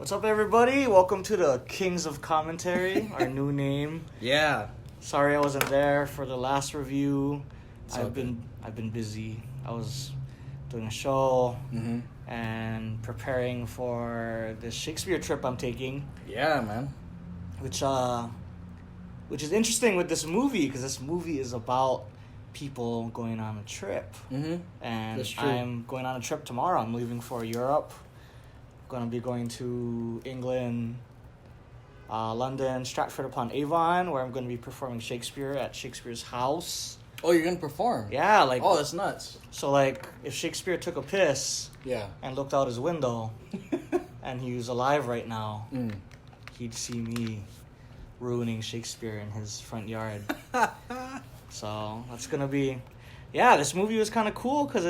What's up, everybody? Welcome to the Kings of Commentary, our new name. Yeah. Sorry I wasn't there for the last review. I've okay. been busy. I was doing a show and preparing for this Shakespeare trip I'm taking. Yeah, man. Which is interesting with this movie because this movie is about people going on a trip. Mm-hmm. And That's true. I'm going on a trip tomorrow. I'm leaving for Europe. Going to be going to England, London, Stratford-upon-Avon, where I'm going to be performing Shakespeare at Shakespeare's house. Oh, you're gonna perform? Yeah, like... Oh, that's nuts. So, like, if Shakespeare took a piss Yeah. and looked out his window and he was alive right now, he'd see me ruining Shakespeare in his front yard. So, that's going to be... Yeah, this movie was kind of cool because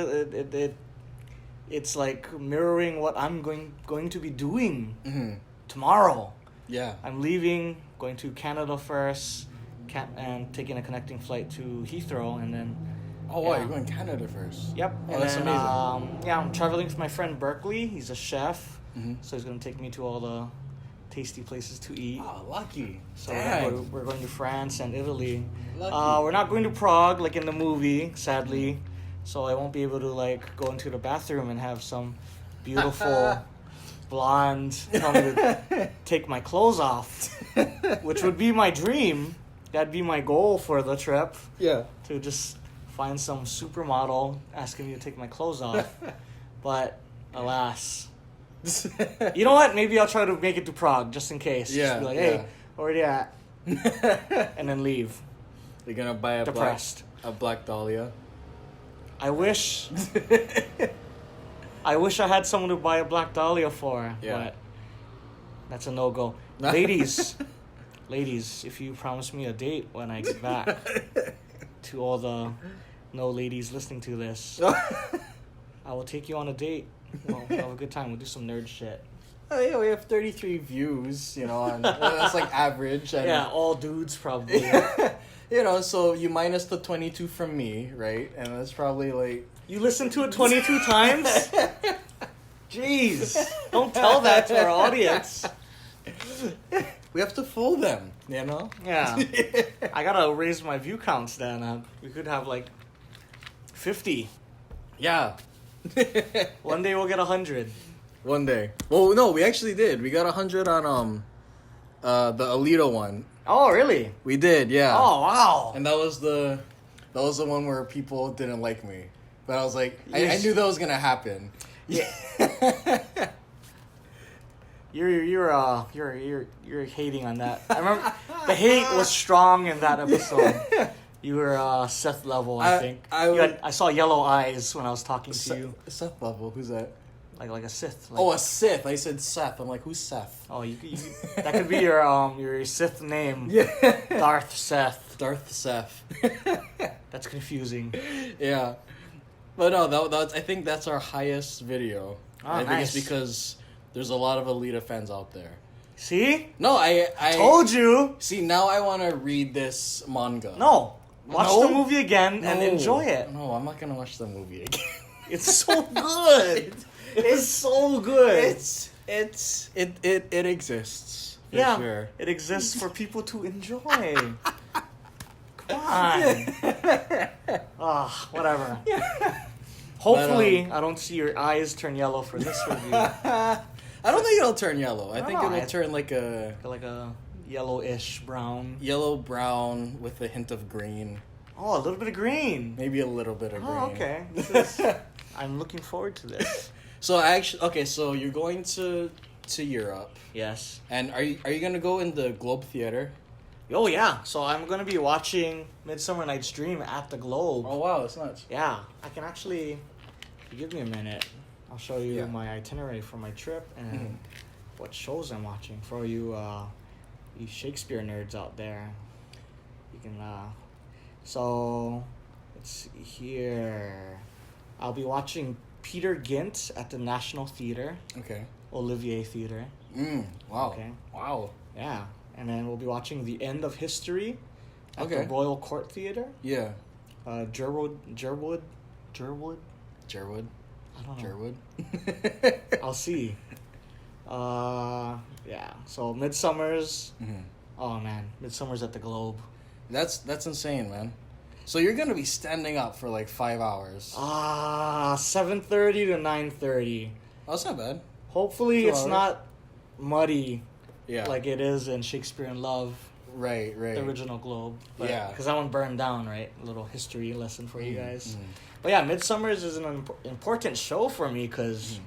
it's like mirroring what I'm going to be doing tomorrow. Yeah. I'm leaving, going to Canada first, and taking a connecting flight to Heathrow, and then... Oh, wow, you're going to Canada first? Yep. Oh, and that's then, amazing. I'm traveling with my friend Berkeley. He's a chef, Mm-hmm. so he's going to take me to all the tasty places to eat. Oh, lucky. So Dang. we're going to France and Italy. Lucky. We're not going to Prague like in the movie, sadly. So I won't be able to like go into the bathroom and have some beautiful blonde tell me to take my clothes off, which would be my dream. That'd be my goal for the trip, Yeah. to just find some supermodel asking me to take my clothes off. But alas. You know what? Maybe I'll try to make it to Prague just in case. Yeah, Just be like, hey, where are you at? And then leave. You're gonna buy a Depressed. black dahlia? I wish I had someone to buy a black dahlia for, but that's a no-go. Ladies, if you promise me a date when I get back, to all the no ladies listening to this, I will take you on a date. We'll have a good time. We'll do some nerd shit. Oh, yeah, we have 33 views, and that's like average. And, Yeah, all dudes probably. So you minus the 22 from me, right? And that's probably like... You listened to it 22 times? Jeez. Don't tell that to our audience. We have to fool them, you know? Yeah. I gotta raise my view counts then. We could have like 50. Yeah. One day we'll get 100. One day. Well, no, we actually did. We got 100 on the Alito one. Oh, really? We did, yeah. Oh, wow. And that was the one where people didn't like me. But I was like, I Yes. knew that was gonna happen. Yeah. You're hating on that. I remember the hate was strong in that episode. You were Seth level, I think. I saw yellow eyes when I was talking to you. Seth level, who's that? Like a Sith. Like, Oh, a Sith. I said Seth. I'm like, who's Seth? Oh, you that could be your Sith name. Yeah. Darth Seth. Darth Seth. That's confusing. Yeah. But no, that's I think that's our highest video. Oh, I think nice. it's because there's a lot of Alita fans out there. See? No, I Told you. See, now I want to read this manga. No. Watch No? the movie again and enjoy it. No, I'm not going to watch the movie again. It's so good. It's so good. It exists. For Yeah, sure. it exists for people to enjoy. Come on. Whatever. Hopefully, I don't see your eyes turn yellow for this review. I don't think it'll turn yellow. I think know. it'll turn like a Like a yellowish brown. yellow brown with a hint of green. Oh, a little bit of green. Maybe a little bit of green. Oh, okay. I'm looking forward to this. So so you're going to Europe, Yes. and are you gonna go in the Globe Theater? Oh, yeah. So I'm going to be watching Midsummer Night's Dream at the Globe. Oh wow, that's nuts. Yeah. I can actually... If you give me a minute, I'll show you Yeah. my itinerary for my trip and what shows I'm watching. For you Shakespeare nerds out there, you can... So, let's see here. I'll be watching Peter Gynt at the National Theatre. Okay. Olivier Theatre. Wow. Okay. Wow. Yeah. And then we'll be watching The End of History at Okay. the Royal Court Theatre. Yeah. Jerwood. Jerwood. I don't know. Jerwood. I'll see. So Midsummer's. Oh man, Midsummer's at the Globe. That's insane, man. So you're gonna be standing up for like 5 hours. 7:30 to 9:30. Oh, that's not bad. Hopefully 2 it's hours. not muddy. Yeah. Like it is in Shakespeare in Love. Right. The original Globe. But, Yeah. Because that one burned down, right? A little history lesson for you guys. But yeah, Midsummer's is an important show for me because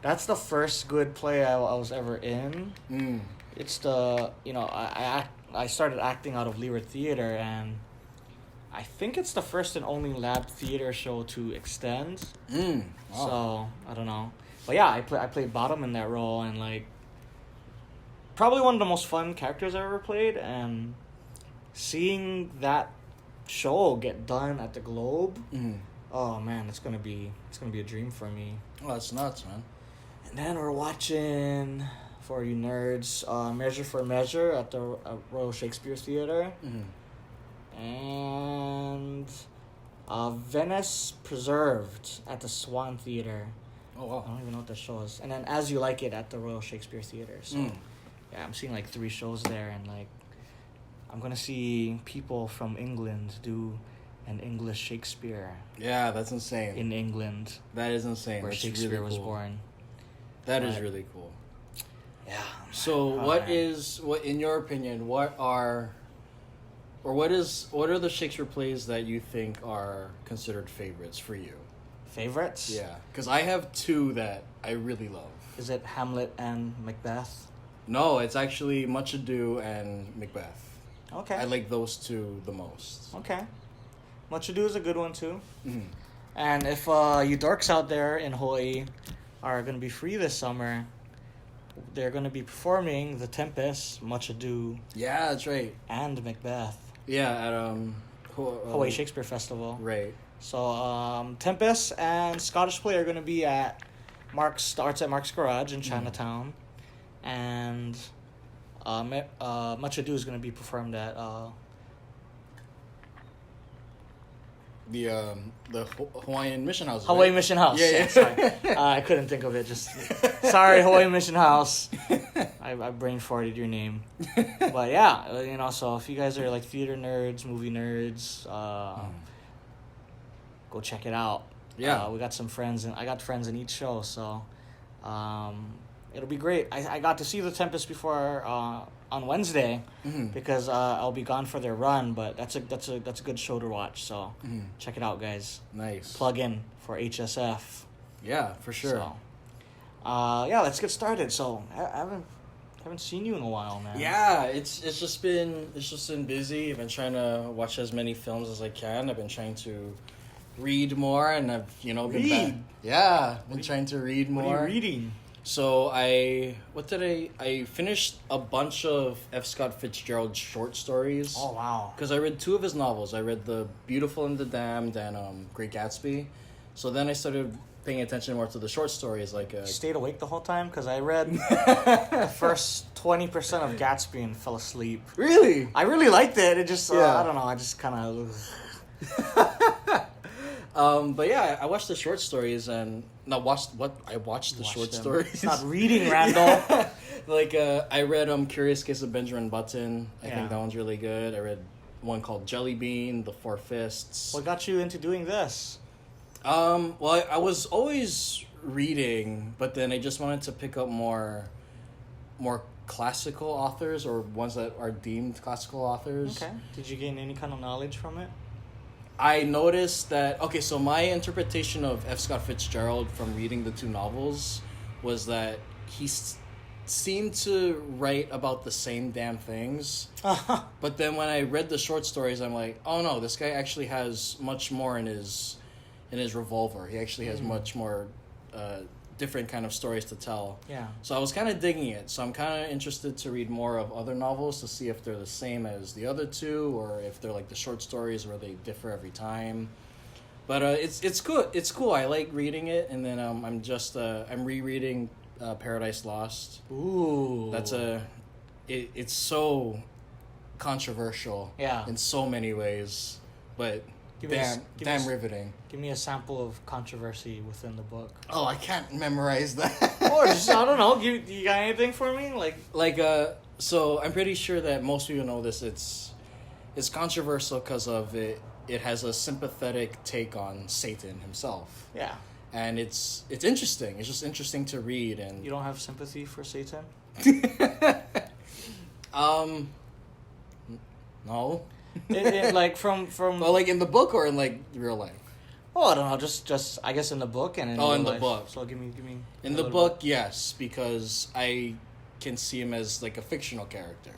that's the first good play I was ever in. It's the, I started acting out of Lyric Theater, and I think it's the first and only lab theater show to extend. Wow. So, I don't know. But yeah, I played Bottom in that role, and like, probably one of the most fun characters I've ever played, and seeing that show get done at the Globe, oh man, it's gonna be a dream for me. Oh, that's nuts, man. And then we're watching, for you nerds, Measure for Measure at the Royal Shakespeare Theater, and Venice Preserved at the Swan Theater. Oh wow. I don't even know what that show is. And then As You Like It at the Royal Shakespeare Theater. So yeah, I'm seeing like 3 shows there, and like I'm gonna see people from England do an English Shakespeare Yeah, that's insane. in England, That is insane. where That's Shakespeare really was cool. born. That is But- really cool. Yeah. So what in your opinion, what are the Shakespeare plays that you think are considered favorites for you? Favorites? Yeah, because I have 2 that I really love. Is it Hamlet and Macbeth? No, it's actually Much Ado and Macbeth. Okay. I like those 2 the most. Okay. Much Ado is a good one too. And if you dorks out there in Hawaii are going to be free this summer, they're going to be performing The Tempest, Much Ado, Yeah, that's right. and Macbeth. Yeah, at Hawaii Shakespeare Festival. Right. So Tempest and Scottish Play are going to be at Arts at Mark's Garage in Chinatown, and Much Ado is going to be performed at the Hawaiian Mission House. Hawaii right? Mission House. Yeah. Sorry. I couldn't think of it. Just sorry, Hawaii Mission House. I brain farted your name, but yeah, so if you guys are like theater nerds, movie nerds, go check it out. Yeah. We got some friends, and I got friends in each show, so it'll be great. I got to see The Tempest before on Wednesday because I'll be gone for their run, but that's a good show to watch. So check it out, guys. Nice. Plug in for HSF. Yeah, for sure. So, let's get started. So I haven't seen you in a while, man. Yeah, it's just been busy. I've been trying to watch as many films as I can. I've been trying to read more, and I've been Read? been trying to read more. What are you reading? So I finished a bunch of F. Scott Fitzgerald's short stories. Oh wow. Because I read 2 of his novels. I read The Beautiful and the Damned and Great Gatsby. So then I started paying attention more to the short stories. Like You stayed awake the whole time because I read the first 20% of Gatsby and fell asleep. Really? I really liked it. It just Yeah. I don't know. I just kind of. But yeah, I watched the short stories and I watched the short them. stories. It's not reading, Randall. Like I read Curious Case of Benjamin Button. I Yeah. think that one's really good. I read one called Jelly Bean, The Four Fists. What got you into doing this? Well, I was always reading, but then I just wanted to pick up more classical authors or ones that are deemed classical authors. Okay. Did you gain any kind of knowledge from it? I noticed that, so my interpretation of F. Scott Fitzgerald from reading the 2 novels was that he seemed to write about the same damn things. But then when I read the short stories, I'm like, oh no, this guy actually has much more in his revolver. He actually has much more different kind of stories to tell. Yeah. So I was kind of digging it. So I'm kind of interested to read more of other novels to see if they're the same as the other 2 or if they're like the short stories where they differ every time. But it's good. It's cool. I like reading it, and then I'm rereading Paradise Lost. Ooh. It's so controversial. Yeah. In so many ways, but Damn riveting. Give me a sample of controversy within the book. Oh, I can't memorize that. Or just, I don't know. You got anything for me? So I'm pretty sure that most people know this. It's controversial because of it. It has a sympathetic take on Satan himself. Yeah. And it's interesting. It's just interesting to read. And you don't have sympathy for Satan? No. Like from well, like in the book or in like real life. Oh, I don't know. Just I guess in the book and in in the life. book. So give me. In the book, yes, because I can see him as like a fictional character,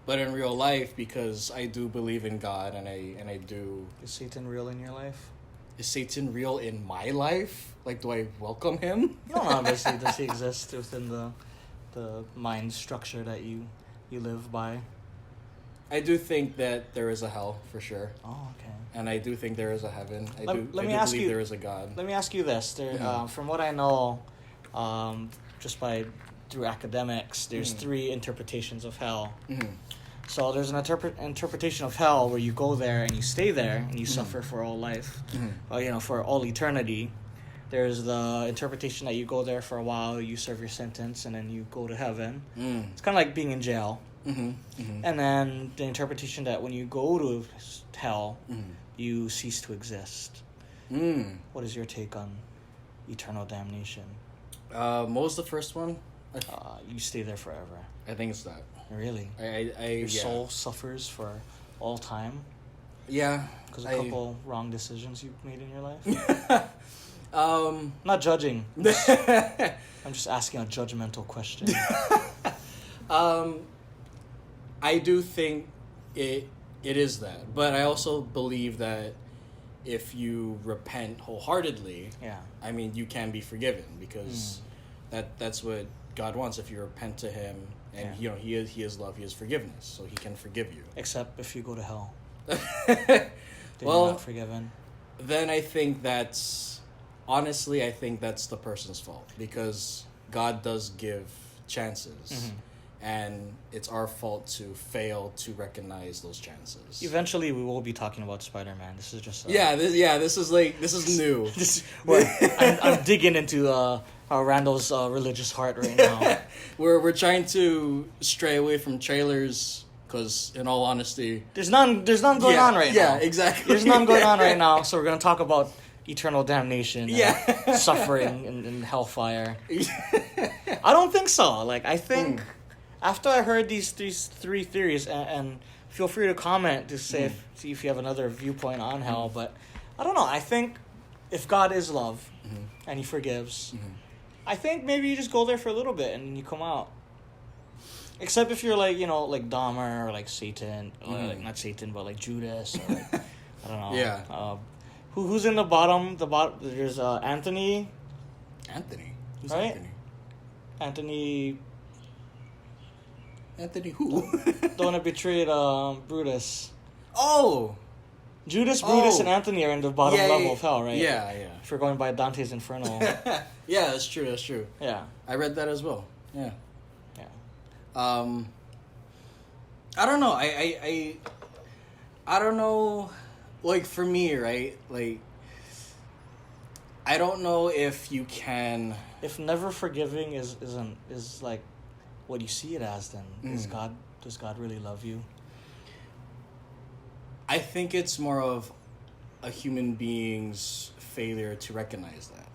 but in real life, because I do believe in God and I do. Is Satan real in your life? Is Satan real in my life? Like, do I welcome him? You don't know. Obviously, does he exist within the mind structure that you live by? I do think that there is a hell for sure. Oh, okay. And I do think there is a heaven. I do believe there is a God. Let me ask you this: from what I know, just through academics, there's three interpretations of hell. Mm-hmm. So there's an interpretation of hell where you go there and you stay there and you suffer for all life, for all eternity. There's the interpretation that you go there for a while, you serve your sentence, and then you go to heaven. It's kind of like being in jail. Mm-hmm. Mm-hmm. And then the interpretation that when you go to hell, you cease to exist. What is your take on eternal damnation? Most of the first one. You stay there forever. I think it's that. Really? Your soul suffers for all time? Yeah. Because a couple wrong decisions you've made in your life? Not judging. I'm just asking a judgmental question. I do think it is that, but I also believe that if you repent wholeheartedly, I mean, you can be forgiven because that's what God wants. If you repent to Him, and He is love, He is forgiveness, so He can forgive you. Except if you go to hell, then you're not forgiven. Then I think that's the person's fault because God does give chances. Mm-hmm. And it's our fault to fail to recognize those chances. Eventually, we will be talking about Spider-Man. This is just this is new. I'm digging into Randall's religious heart right now. We're trying to stray away from trailers because, in all honesty, there's none going on right now. Yeah, exactly. There's none going on right now. So we're gonna talk about eternal damnation, and suffering, and hellfire. I don't think so. Like I think. After I heard these three theories, and feel free to comment to see if you have another viewpoint on hell, but I don't know. I think if God is love and He forgives, I think maybe you just go there for a little bit and you come out. Except if you're like Dahmer or like Satan, or like not Satan, but like Judas, or like, I don't know. Yeah. Who's in the bottom? There's Anthony. Anthony. Who's right? Anthony? Anthony who? The one that betrayed Brutus. Oh! Judas, Brutus, and Anthony are in the bottom level of hell, right? Yeah. If we're going by Dante's Inferno. Yeah, that's true. Yeah. I read that as well. Yeah. Yeah. I don't know. I don't know. Like, for me, right? Like, I don't know if you can... If never forgiving is like what you see it as, then does God really love you? I think it's more of a human being's failure to recognize that.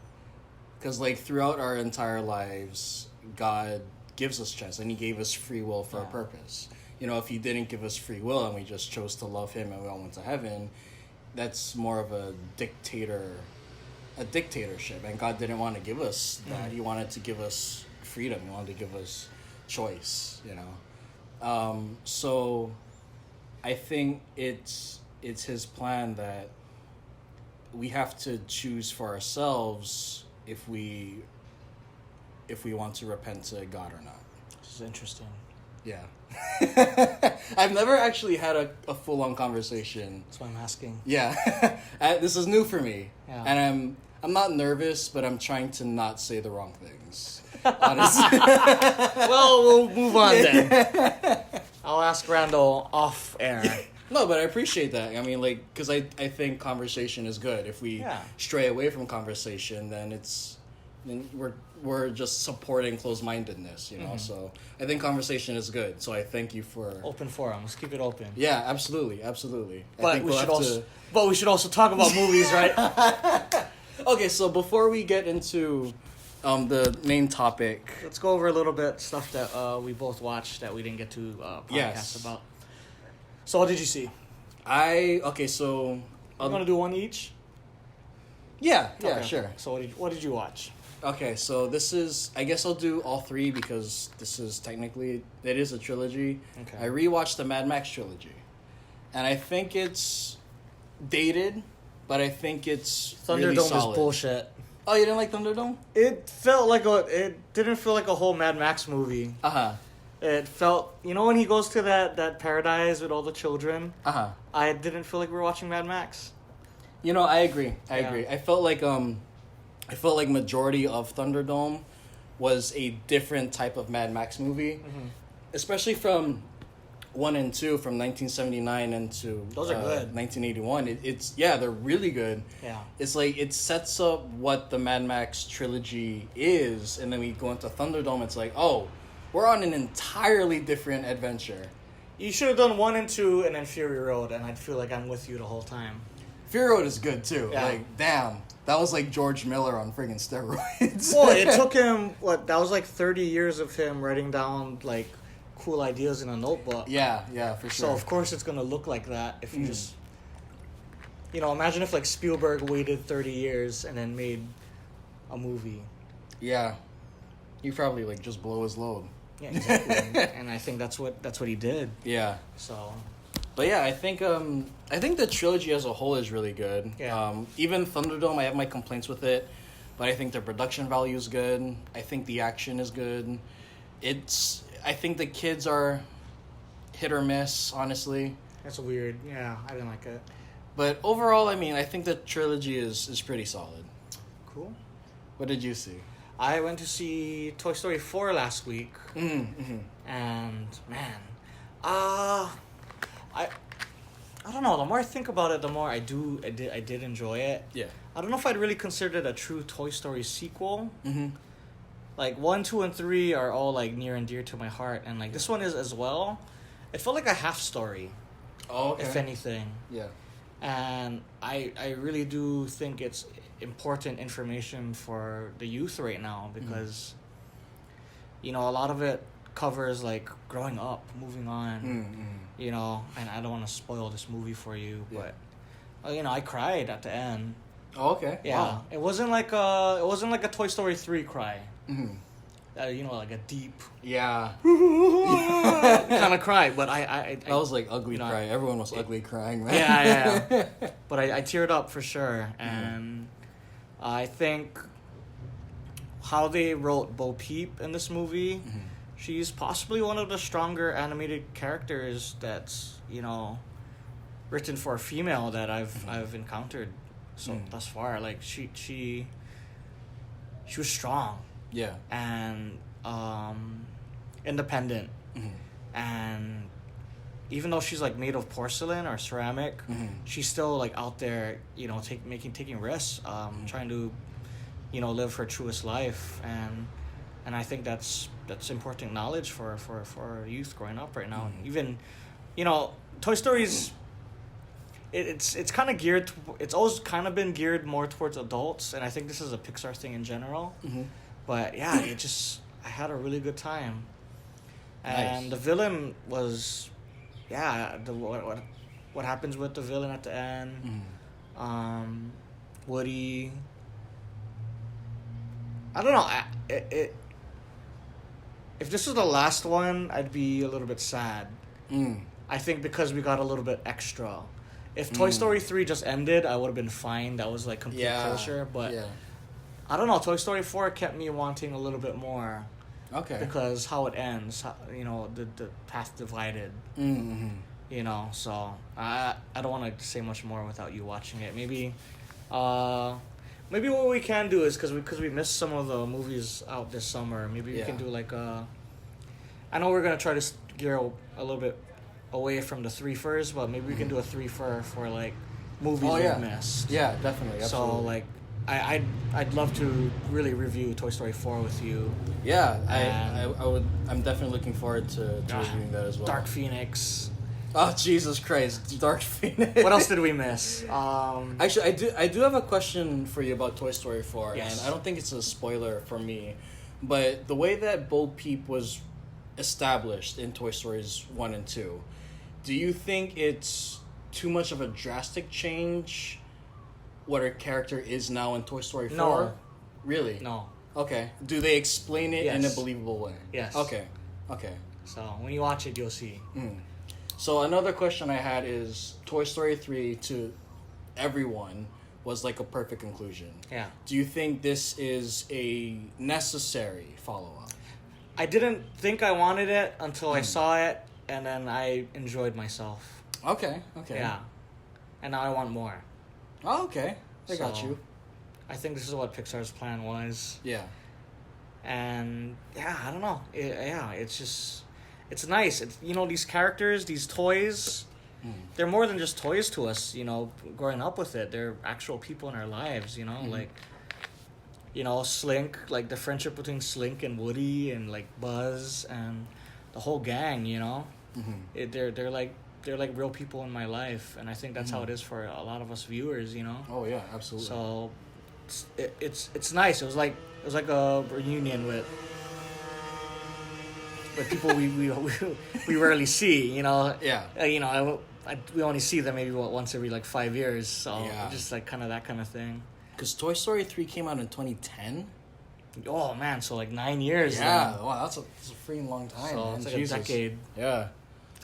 Because, like, throughout our entire lives, God gives us chance, and He gave us free will for a purpose. If He didn't give us free will and we just chose to love Him and we all went to heaven, that's more of a dictatorship. And God didn't want to give us that. He wanted to give us freedom. He wanted to give us choice, So I think it's His plan that we have to choose for ourselves if we want to repent to God or not. This is interesting. Yeah. I've never actually had a full-on conversation. That's why I'm asking. Yeah. This is new for me. Yeah. And I'm not nervous, but I'm trying to not say the wrong things. Honestly. Well, we'll move on then. I'll ask Randall off air No, but I appreciate that. I mean, like, because I think conversation is good. If we stray away from conversation, then we're just supporting closed-mindedness, you know. Mm-hmm. So I think conversation is good. So I thank you for open forum. Let's keep it open. Yeah, absolutely, absolutely. But we should also talk about movies, right? Okay, so before we get into the main topic, let's go over a little bit stuff that we both watched that we didn't get to podcast about. So what did you see? So I'm gonna do one each. Yeah, okay. Sure. So what did you watch? Okay, so this is, I guess I'll do all three because this is technically, it is a trilogy. Okay. I rewatched the Mad Max trilogy. And I think it's dated, but I think it's Thunderdome really solid. is bullshit. Oh, you didn't like Thunderdome? It didn't feel like a whole Mad Max movie. Uh-huh. It felt, when he goes to that paradise with all the children. Uh-huh. I didn't feel like we were watching Mad Max. I agree. I agree. I felt like majority of Thunderdome was a different type of Mad Max movie, mm-hmm. especially from 1 and 2 from 1979 into those are good. 1981. They're really good. Yeah, it's like it sets up what the Mad Max trilogy is, and then we go into Thunderdome. It's like, oh, we're on an entirely different adventure. You should have done 1 and 2 and then Fury Road, and I'd feel like I'm with you the whole time. Fury Road is good too. Yeah. Like, damn. That was like George Miller on friggin' steroids. Well, it took him, that was like 30 years of him writing down, like, cool ideas in a notebook. Yeah, for sure. So, of course, it's going to look like that if you just... imagine if, like, Spielberg waited 30 years and then made a movie. Yeah. He'd probably, like, just blow his load. Yeah, exactly. And I think that's what he did. Yeah. So... But yeah, I think the trilogy as a whole is really good. Yeah. Even Thunderdome, I have my complaints with it, but I think the production value is good. I think the action is good. I think the kids are hit or miss, honestly. That's weird. Yeah, I didn't like it. But overall, I mean, I think the trilogy is pretty solid. Cool. What did you see? I went to see Toy Story 4 last week. Mm-hmm. And, man, I don't know. The more I think about it, the more I did enjoy it. Yeah. I don't know if I'd really consider it a true Toy Story sequel. Mm-hmm. Like 1, 2, and 3 are all like near and dear to my heart, and like this one is as well. It felt like a half story. Oh, okay. If anything. Yeah. And I really do think it's important information for the youth right now because, a lot of it covers like growing up, moving on, and I don't want to spoil this movie for you, but I cried at the end. Oh, okay. Yeah, wow. It wasn't like a Toy Story 3 cry. Mm-hmm. Like a deep kind of cry, but I that was like ugly cry. Everyone was ugly crying, man. Yeah. But I teared up for sure, and I think how they wrote Bo Peep in this movie. Mm-hmm. She's possibly one of the stronger animated characters that's, written for a female that I've encountered thus far. Like she was strong. Yeah. And independent. Mm-hmm. And even though she's like made of porcelain or ceramic, she's still like out there, taking risks, trying to, live her truest life, and I think that's important knowledge for youth growing up right now. Mm-hmm. Even, Toy Story's, it's kind of geared. It's always kind of been geared more towards adults, and I think this is a Pixar thing in general. Mm-hmm. But yeah, I had a really good time, and nice. The villain was, what happens with the villain at the end, Woody. I don't know. If this was the last one, I'd be a little bit sad. I think because we got a little bit extra. If Toy Story 3 just ended, I would have been fine. That was like complete closure. But I don't know. Toy Story 4 kept me wanting a little bit more. Okay. Because how it ends, the path divided. Mm-hmm. So I don't want to say much more without you watching it. Maybe what we can do is because we missed some of the movies out this summer. Maybe we can do like I know we're gonna try to gear a little bit away from the three furs, but maybe we can do a three for like movies we've missed. Yeah, definitely. Absolutely. So like, I'd love to really review Toy Story 4 with you. Yeah, I would. I'm definitely looking forward to reviewing that as well. Dark Phoenix. Oh Jesus Christ, Dark Phoenix. What else did we miss? Actually, I do have a question for you about Toy Story 4, Yes. and I don't think it's a spoiler for me, but the way that Bo Peep was established in Toy Stories 1 and 2, do you think it's too much of a drastic change what her character is now in Toy Story 4? No. Really? No. Okay. Do they explain it in a Yes. believable way? Yes. Okay. So when you watch it, you'll see. So another question I had is Toy Story 3 to everyone was like a perfect conclusion. Yeah. Do you think this is a necessary follow-up? I didn't think I wanted it until I saw it, and then I enjoyed myself. Okay. Yeah. And now I want more. Oh, okay. I got So, you. I think this is what Pixar's plan was. Yeah. And yeah, I don't know. It's just, it's nice. It's, these characters, these toys, they're more than just toys to us, growing up with it. They're actual people in our lives, like, Slink, like the friendship between Slink and Woody and like Buzz and the whole gang, they're like real people in my life, and I think that's how it is for a lot of us viewers, Oh yeah, absolutely. So it's nice. It was like a reunion with people we rarely see, Yeah. We only see them maybe once every like 5 years, so Yeah. just like kind of that kind of thing. Because Toy Story 3 came out in 2010. Oh man, so like 9 years. Yeah, then. wow, that's a freaking long time. So Man. it's like Jesus. a decade. Yeah.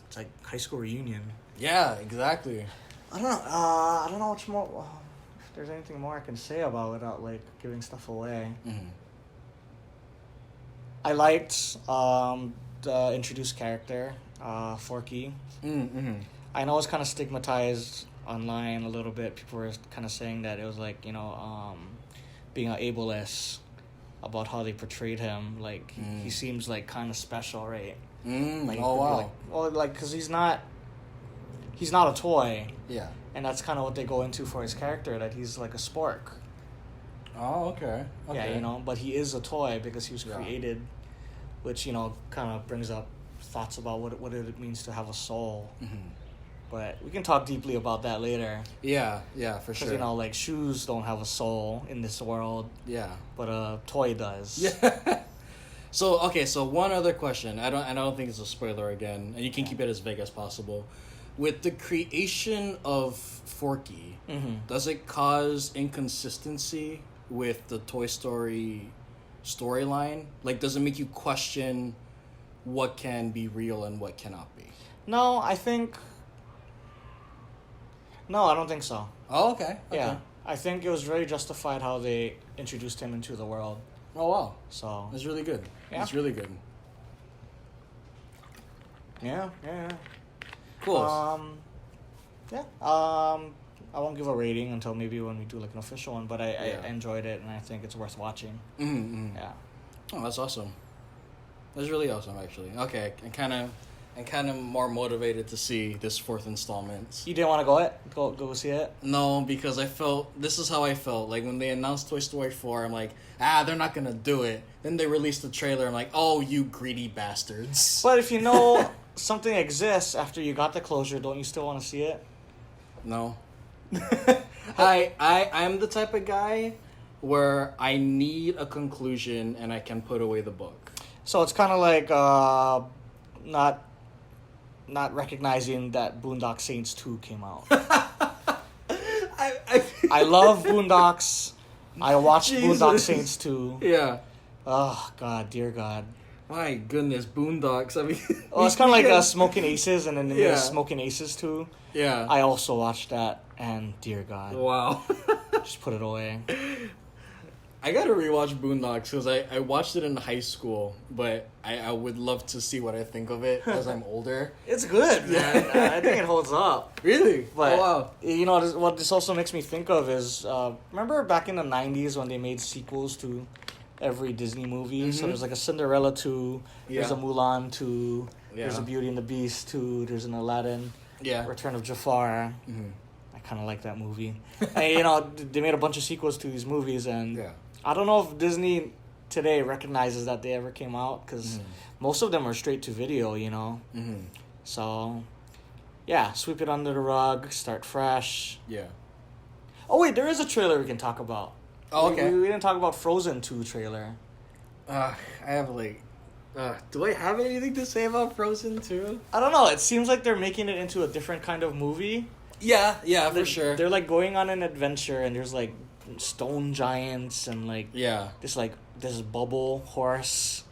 It's like high school reunion. Yeah, exactly. I don't know. I don't know much more. If there's anything more I can say about it without like giving stuff away. I liked the introduced character, Forky. I know it's kind of stigmatized online a little bit. People were kind of saying that it was like being an ableist about how they portrayed him. Like he seems like kind of special, right? Like, oh wow. Because he's not a toy. Yeah. And that's kind of what they go into for his character, that he's like a spork. Oh, okay. Yeah, but he is a toy because he was created, which, kind of brings up thoughts about what it means to have a soul. But we can talk deeply about that later. Yeah, for sure. Because, like, shoes don't have a soul in this world. Yeah. But a toy does. Yeah. So one other question. I don't think it's a spoiler again, and you can keep it as vague as possible. With the creation of Forky, does it cause inconsistency with the Toy Story storyline? Like, does it make you question what can be real and what cannot be? No, I don't think so. Oh, okay. Yeah. I think it was very justified how they introduced him into the world. Oh, wow. So It's really good. Yeah. It's really good. Yeah. Cool. I won't give a rating until maybe when we do like an official one, but I enjoyed it and I think it's worth watching. Yeah. Oh, that's awesome. That's really awesome, actually. Okay, I'm kind of more motivated to see this fourth installment. You didn't want to go see it? No, because this is how I felt. Like, when they announced Toy Story 4, I'm like, they're not gonna do it. Then they released the trailer, I'm like, oh, you greedy bastards. But if you know something exists after you got the closure, don't you still want to see it? No. I'm the type of guy where I need a conclusion and I can put away the book. So it's kind of like not recognizing that Boondock Saints 2 came out. I love Boondocks. I watched Boondock Saints 2. Yeah. Oh, God, dear God. My goodness, Boondocks. I mean... Well, it's kind of like Smoking Aces, and then they made Smoking Aces 2. Yeah. I also watched that, and dear God. Wow. Just put it away. I gotta rewatch Boondocks because I watched it in high school, but I would love to see what I think of it as I'm older. It's good, man. I think it holds up. Really? But, wow. What this also makes me think of is, remember back in the 90s when they made sequels to every Disney movie? So there's like a Cinderella 2, there's a Mulan 2, There's a Beauty and the Beast too. There's an Aladdin. Yeah. Return of Jafar. Mm-hmm. I kind of like that movie. And, they made a bunch of sequels to these movies, and I don't know if Disney today recognizes that they ever came out, because most of them are straight to video, Mm-hmm. So, yeah, sweep it under the rug, start fresh. Yeah. Oh wait, there is a trailer we can talk about. Oh, okay. We didn't talk about Frozen 2 trailer. I have do I have anything to say about Frozen 2? I don't know. It seems like they're making it into a different kind of movie. Yeah, for sure. They're like going on an adventure, and there's like stone giants and this bubble horse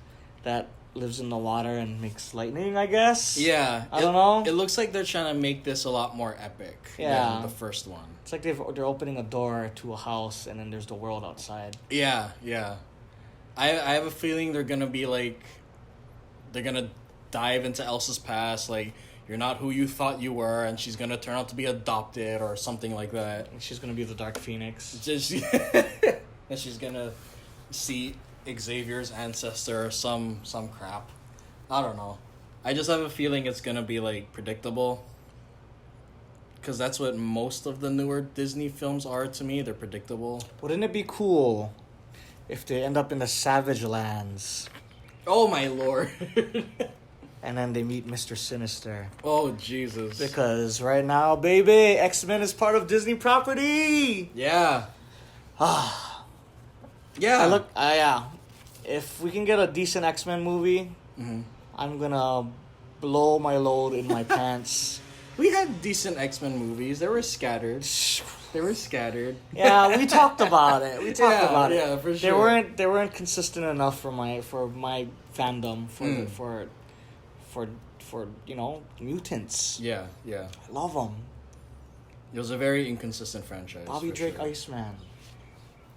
that lives in the water and makes lightning, I guess. Yeah. I don't know. It looks like they're trying to make this a lot more epic than the first one. It's like they're opening a door to a house, and then there's the world outside. Yeah. I have a feeling they're gonna be like, they're gonna dive into Elsa's past, like, you're not who you thought you were, and she's gonna turn out to be adopted or something like that. And she's gonna be the Dark Phoenix. And she's gonna see Xavier's ancestor or some crap. I don't know. I just have a feeling it's gonna be like predictable. Because that's what most of the newer Disney films are to me. They're predictable. Wouldn't it be cool if they end up in the Savage Lands? Oh my lord. And then they meet Mr. Sinister. Oh Jesus. Because right now, baby, X-Men is part of Disney property. Yeah. Yeah. Yeah. If we can get a decent X-Men movie, I'm gonna blow my load in my pants. We had decent X-Men movies. They were scattered. Yeah, we talked about it. Yeah, for sure. They weren't consistent enough for my fandom for mutants. Yeah. I love them. It was a very inconsistent franchise. Bobby Drake, Iceman.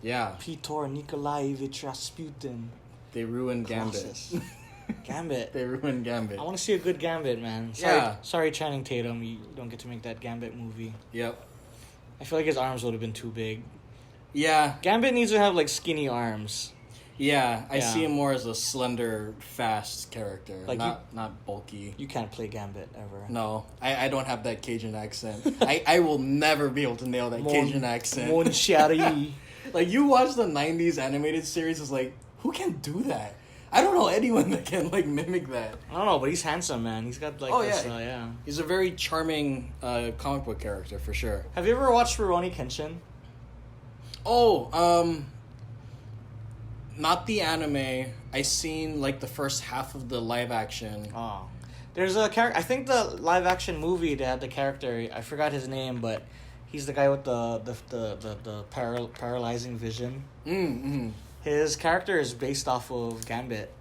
Yeah. Piotr Nikolaevich Rasputin. They ruined Gambit. Gambit. They ruined Gambit. I want to see a good Gambit, man. Sorry, Channing Tatum. You don't get to make that Gambit movie. Yep. I feel like his arms would have been too big. Yeah. Gambit needs to have, like, skinny arms. Yeah, I see him more as a slender, fast character. Like not bulky. You can't play Gambit ever. No, I don't have that Cajun accent. I will never be able to nail that Cajun accent. Mon chéri. Like, you watch the 90s animated series, it's like, who can do that? I don't know anyone that can, like, mimic that. I don't know, but he's handsome, man. He's got, like, yeah. He's a very charming comic book character, for sure. Have you ever watched Rurouni Kenshin? Oh, not the anime. I seen, like, the first half of the live action. Oh. There's a character, I think the live action movie, they had the character, I forgot his name, but he's the guy with the paralyzing vision. Mm-hmm. His character is based off of Gambit.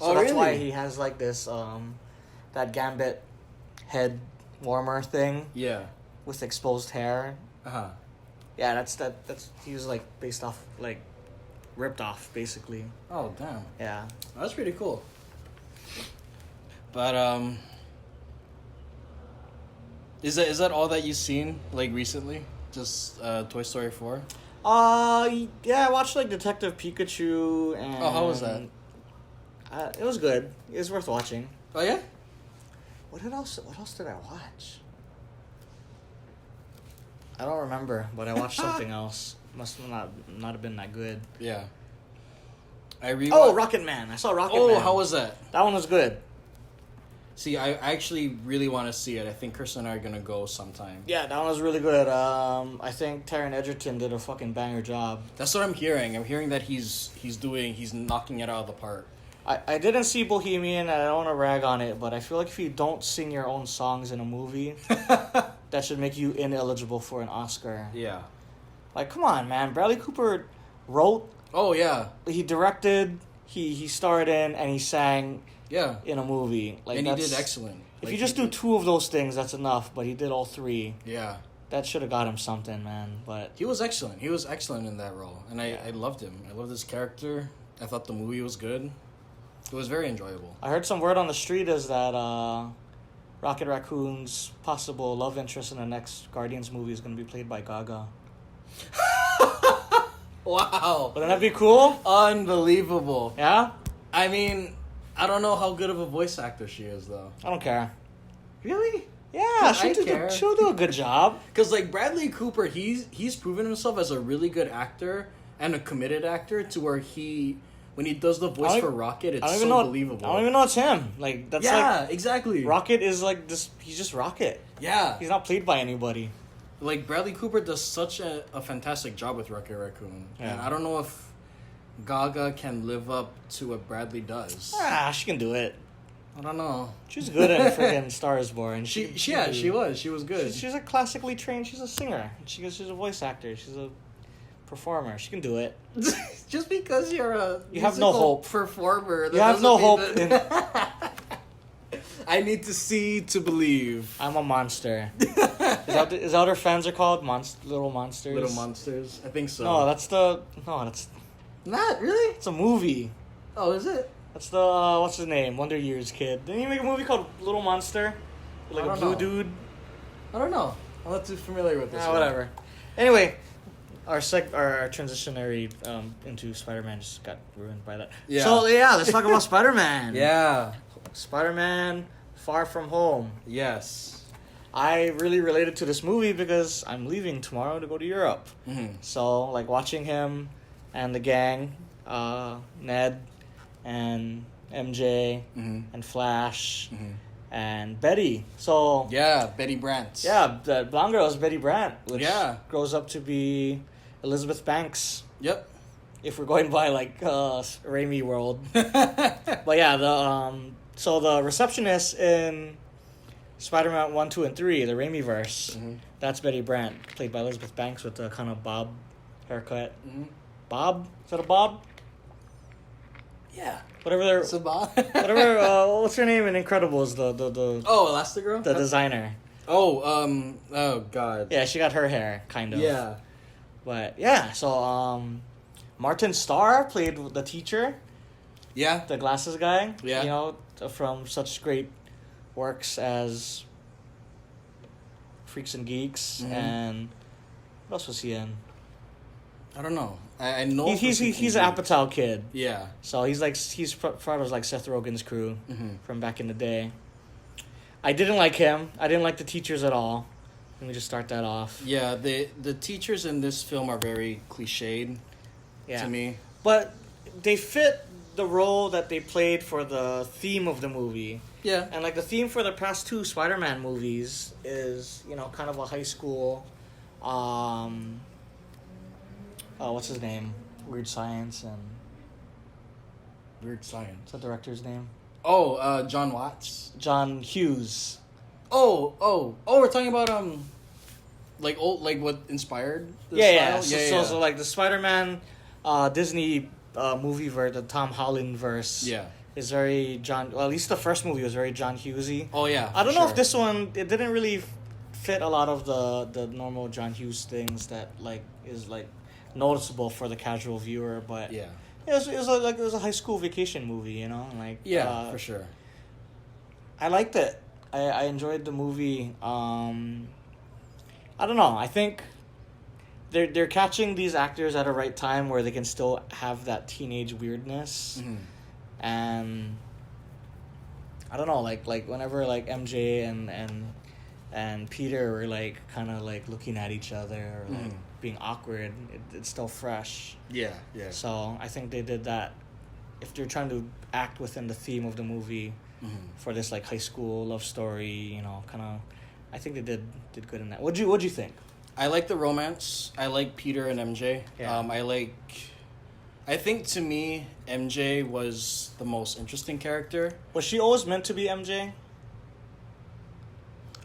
So that's why he has like this that Gambit head warmer thing. Yeah. With exposed hair. Uh-huh. Yeah, that's he was like based off, like ripped off basically. Oh damn. Yeah. That's pretty cool. But is that all that you've seen, like, recently? Just Toy Story 4? Yeah, I watched like Detective Pikachu and Oh, how was that? It was good. It was worth watching. Oh yeah? What else did I watch? I don't remember, but I watched something else. Must not have been that good. Yeah. Rocketman. I saw Rocketman. Oh, how was that? That one was good. See, I actually really want to see it. I think Chris and I are going to go sometime. Yeah, that one was really good. I think Taron Egerton did a fucking banger job. That's what I'm hearing. I'm hearing that he's knocking it out of the park. I didn't see Bohemian, and I don't want to rag on it, but I feel like if you don't sing your own songs in a movie, that should make you ineligible for an Oscar. Yeah. Like, come on, man. Bradley Cooper wrote. Oh, yeah. He directed, he starred in, and he sang. Yeah. In a movie. Like, and he did excellent. If you just do two of those things, that's enough, but he did all three. Yeah. That should have got him something, man. But he was excellent. He was excellent in that role. And I loved him. I loved his character. I thought the movie was good. It was very enjoyable. I heard some word on the street is that Rocket Raccoon's possible love interest in the next Guardians movie is going to be played by Gaga. Wow. Wouldn't that be cool? Unbelievable. Yeah? I mean, I don't know how good of a voice actor she is, though. I don't care. Really? Yeah, care. she'll do a good job. Because, like, Bradley Cooper, he's proven himself as a really good actor and a committed actor to where when he does the voice for Rocket, it's so believable. I don't even know it's him. Like, that's exactly. Rocket is like this. He's just Rocket. Yeah. He's not played by anybody. Like, Bradley Cooper does such a fantastic job with Rocket Raccoon. Yeah. And I don't know if Gaga can live up to what Bradley does. She can do it. I don't know. She was good in freaking Star is Born. She was good. She's a classically trained. She's a singer. She's a voice actor. She's a performer. She can do it. Just because you have no hope performer. You have no hope. I need to see to believe. I'm a monster. Is that what her fans are called? Little monsters. Little monsters. I think so. No, that's not really. It's a movie. Oh, is it? That's the what's his name? Wonder Years kid. Didn't he make a movie called Little Monster? Like a blue dude. I don't know. I'm not too familiar with this. Whatever. Anyway, our transitionary into Spider-Man just got ruined by that. Yeah. So yeah, let's talk about Spider-Man. Yeah. Spider-Man Far From Home. Yes. I really related to this movie because I'm leaving tomorrow to go to Europe. Mm-hmm. So like watching him and the gang, Ned and MJ and Flash and Betty. So yeah, Betty Brant. Yeah, the blonde girl is Betty Brant, which grows up to be Elizabeth Banks. Yep. If we're going by like Raimi world. But yeah, so the receptionist in Spider-Man 1, 2, and 3, the Raimi verse, that's Betty Brant, played by Elizabeth Banks with the kind of bob haircut. Bob? Is that a bob? Yeah. Whatever. It's a bob. Whatever. What's her name in Incredibles? The Elastigirl. The designer. Oh God. Yeah, she got her hair kind of. Yeah. But yeah, so Martin Starr played the teacher. Yeah. The glasses guy. Yeah. You know, from such great works as Freaks and Geeks and what else was he in? I don't know. I know he's an Apatow kid. Yeah. So he's part of like Seth Rogen's crew from back in the day. I didn't like him. I didn't like the teachers at all. Let me just start that off. Yeah, the teachers in this film are very cliched to me. But they fit the role that they played for the theme of the movie. Yeah. And like the theme for the past two Spider-Man movies is, you know, kind of a high school what's his name? Weird Science and Weird Science. What's the director's name? Oh, John Watts. John Hughes. Oh, we're talking about like what inspired the style? So like the Spider-Man Disney movie verse, the Tom Holland verse. Yeah. Is very at least the first movie was very John Hughesy. Oh yeah. I don't know if this one it didn't really fit a lot of the normal John Hughes things that like is like noticeable for the casual viewer, but yeah. It was a high school vacation movie, you know, like for sure. I liked it. I enjoyed the movie. I don't know. I think they're catching these actors at a right time where they can still have that teenage weirdness, and I don't know. Like whenever like MJ and Peter were like kind of like looking at each other or like being awkward, it's still fresh. Yeah. So I think they did that. If they're trying to act within the theme of the movie for this like high school love story, you know, kind of, I think they did good in that. What'd you think? I like the romance. I like Peter and MJ. Yeah. I think to me MJ was the most interesting character. Was she always meant to be MJ?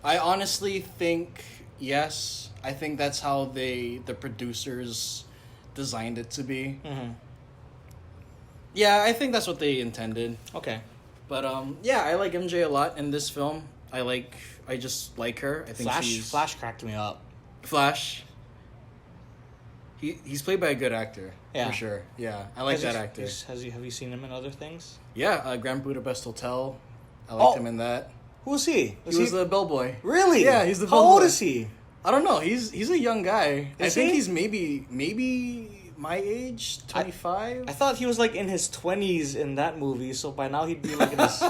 I honestly think yes. I think that's how the producers designed it to be. Yeah, I think that's what they intended. Okay. But yeah, I like MJ a lot in this film. I just like her. I think Flash cracked me up. Flash. He's played by a good actor. Yeah. For sure. Yeah, I like that actor. Have you seen him in other things? Yeah, Grand Budapest Hotel. I liked him in that. Who was he? He was the bellboy. Really? Yeah, he's the bellboy. How old is he? I don't know. He's a young guy. I think he? he's maybe my age, 25. I thought he was like in his 20s in that movie, so by now he'd be like in his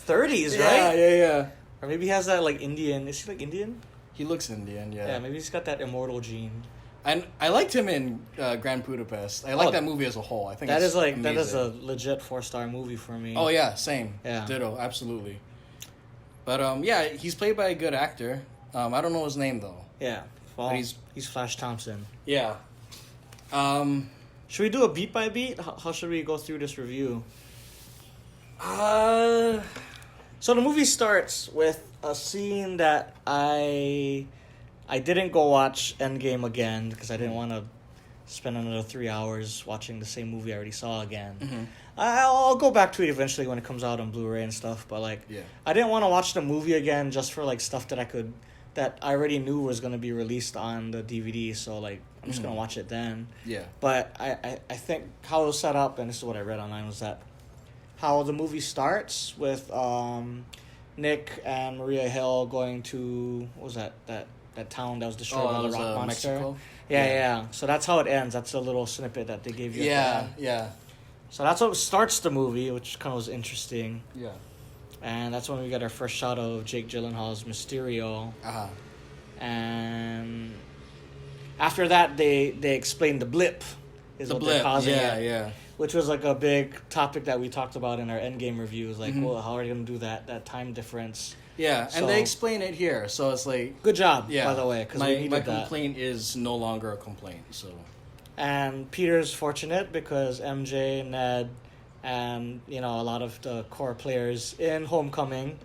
30s, Yeah, right? yeah. Or maybe he has that like Indian. Is he like Indian? He looks Indian, yeah. Yeah, maybe he's got that immortal gene. And I liked him in Grand Budapest. I like that movie as a whole. I think that it's is like amazing. that is a legit 4-star movie for me. Oh yeah, same. Yeah. Ditto, absolutely. But yeah, he's played by a good actor. I don't know his name though. Yeah. Well, But he's Flash Thompson. Yeah. Should we do a beat by beat? How should we go through this review? Uh, So the movie starts with a scene that I didn't go watch Endgame again because I didn't want to spend another 3 hours watching the same movie I already saw again. Mm-hmm. I'll go back to it eventually when it comes out on Blu-ray and stuff, but like Yeah. I didn't want to watch the movie again just for like stuff that I already knew was going to be released on the DVD, so like I'm just going to watch it then. yeah. But I think how it was set up, and this is what I read online, was that how the movie starts with Nick and Maria Hill going to, what was that town that was destroyed by the rock monster? Mexico? Yeah. So that's how it ends. That's a little snippet that they gave you. At the Yeah, end. yeah. So that's what starts the movie, which kind of was interesting. Yeah. And that's when we get our first shot of Jake Gyllenhaal's Mysterio. Uh-huh. And after that, they explain the blip is The what blip, they're causing yeah, it. yeah. Which was like a big topic that we talked about in our Endgame review. Like, Mhm. well, how are you going to do that time difference? Yeah, So- and they explain it here, so it's like... Good job, Yeah. by the way, because we my needed that. complaint is no longer a complaint, so... And Peter's fortunate because MJ, Ned, and, you know, a lot of the core players in Homecoming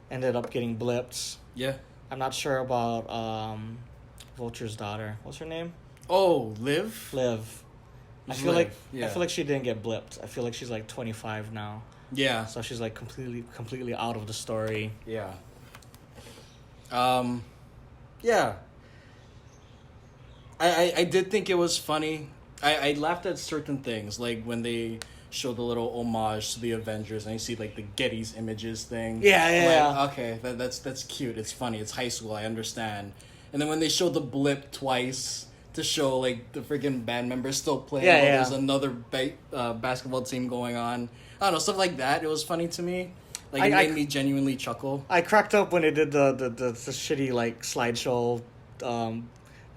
ended up getting blipped. Yeah. I'm not sure about Vulture's daughter. What's her name? Oh, Liv? Liv. I Who's feel Liv? like Yeah. I feel like she didn't get blipped. I feel like she's like 25 now, Yeah. so she's like completely out of the story. Yeah. Yeah. I did think it was funny. I laughed at certain things, like when they show the little homage to the Avengers and you see like the Getty's Images thing. Yeah, I'm yeah. like, okay, that's cute. It's funny. It's high school. I understand. And then when they show the blip twice to show like the freaking band members still playing, Yeah, while yeah. there's another basketball team going on. I don't know, stuff like that. It was funny to me. Like it made me genuinely chuckle. I cracked up when they did the shitty like slideshow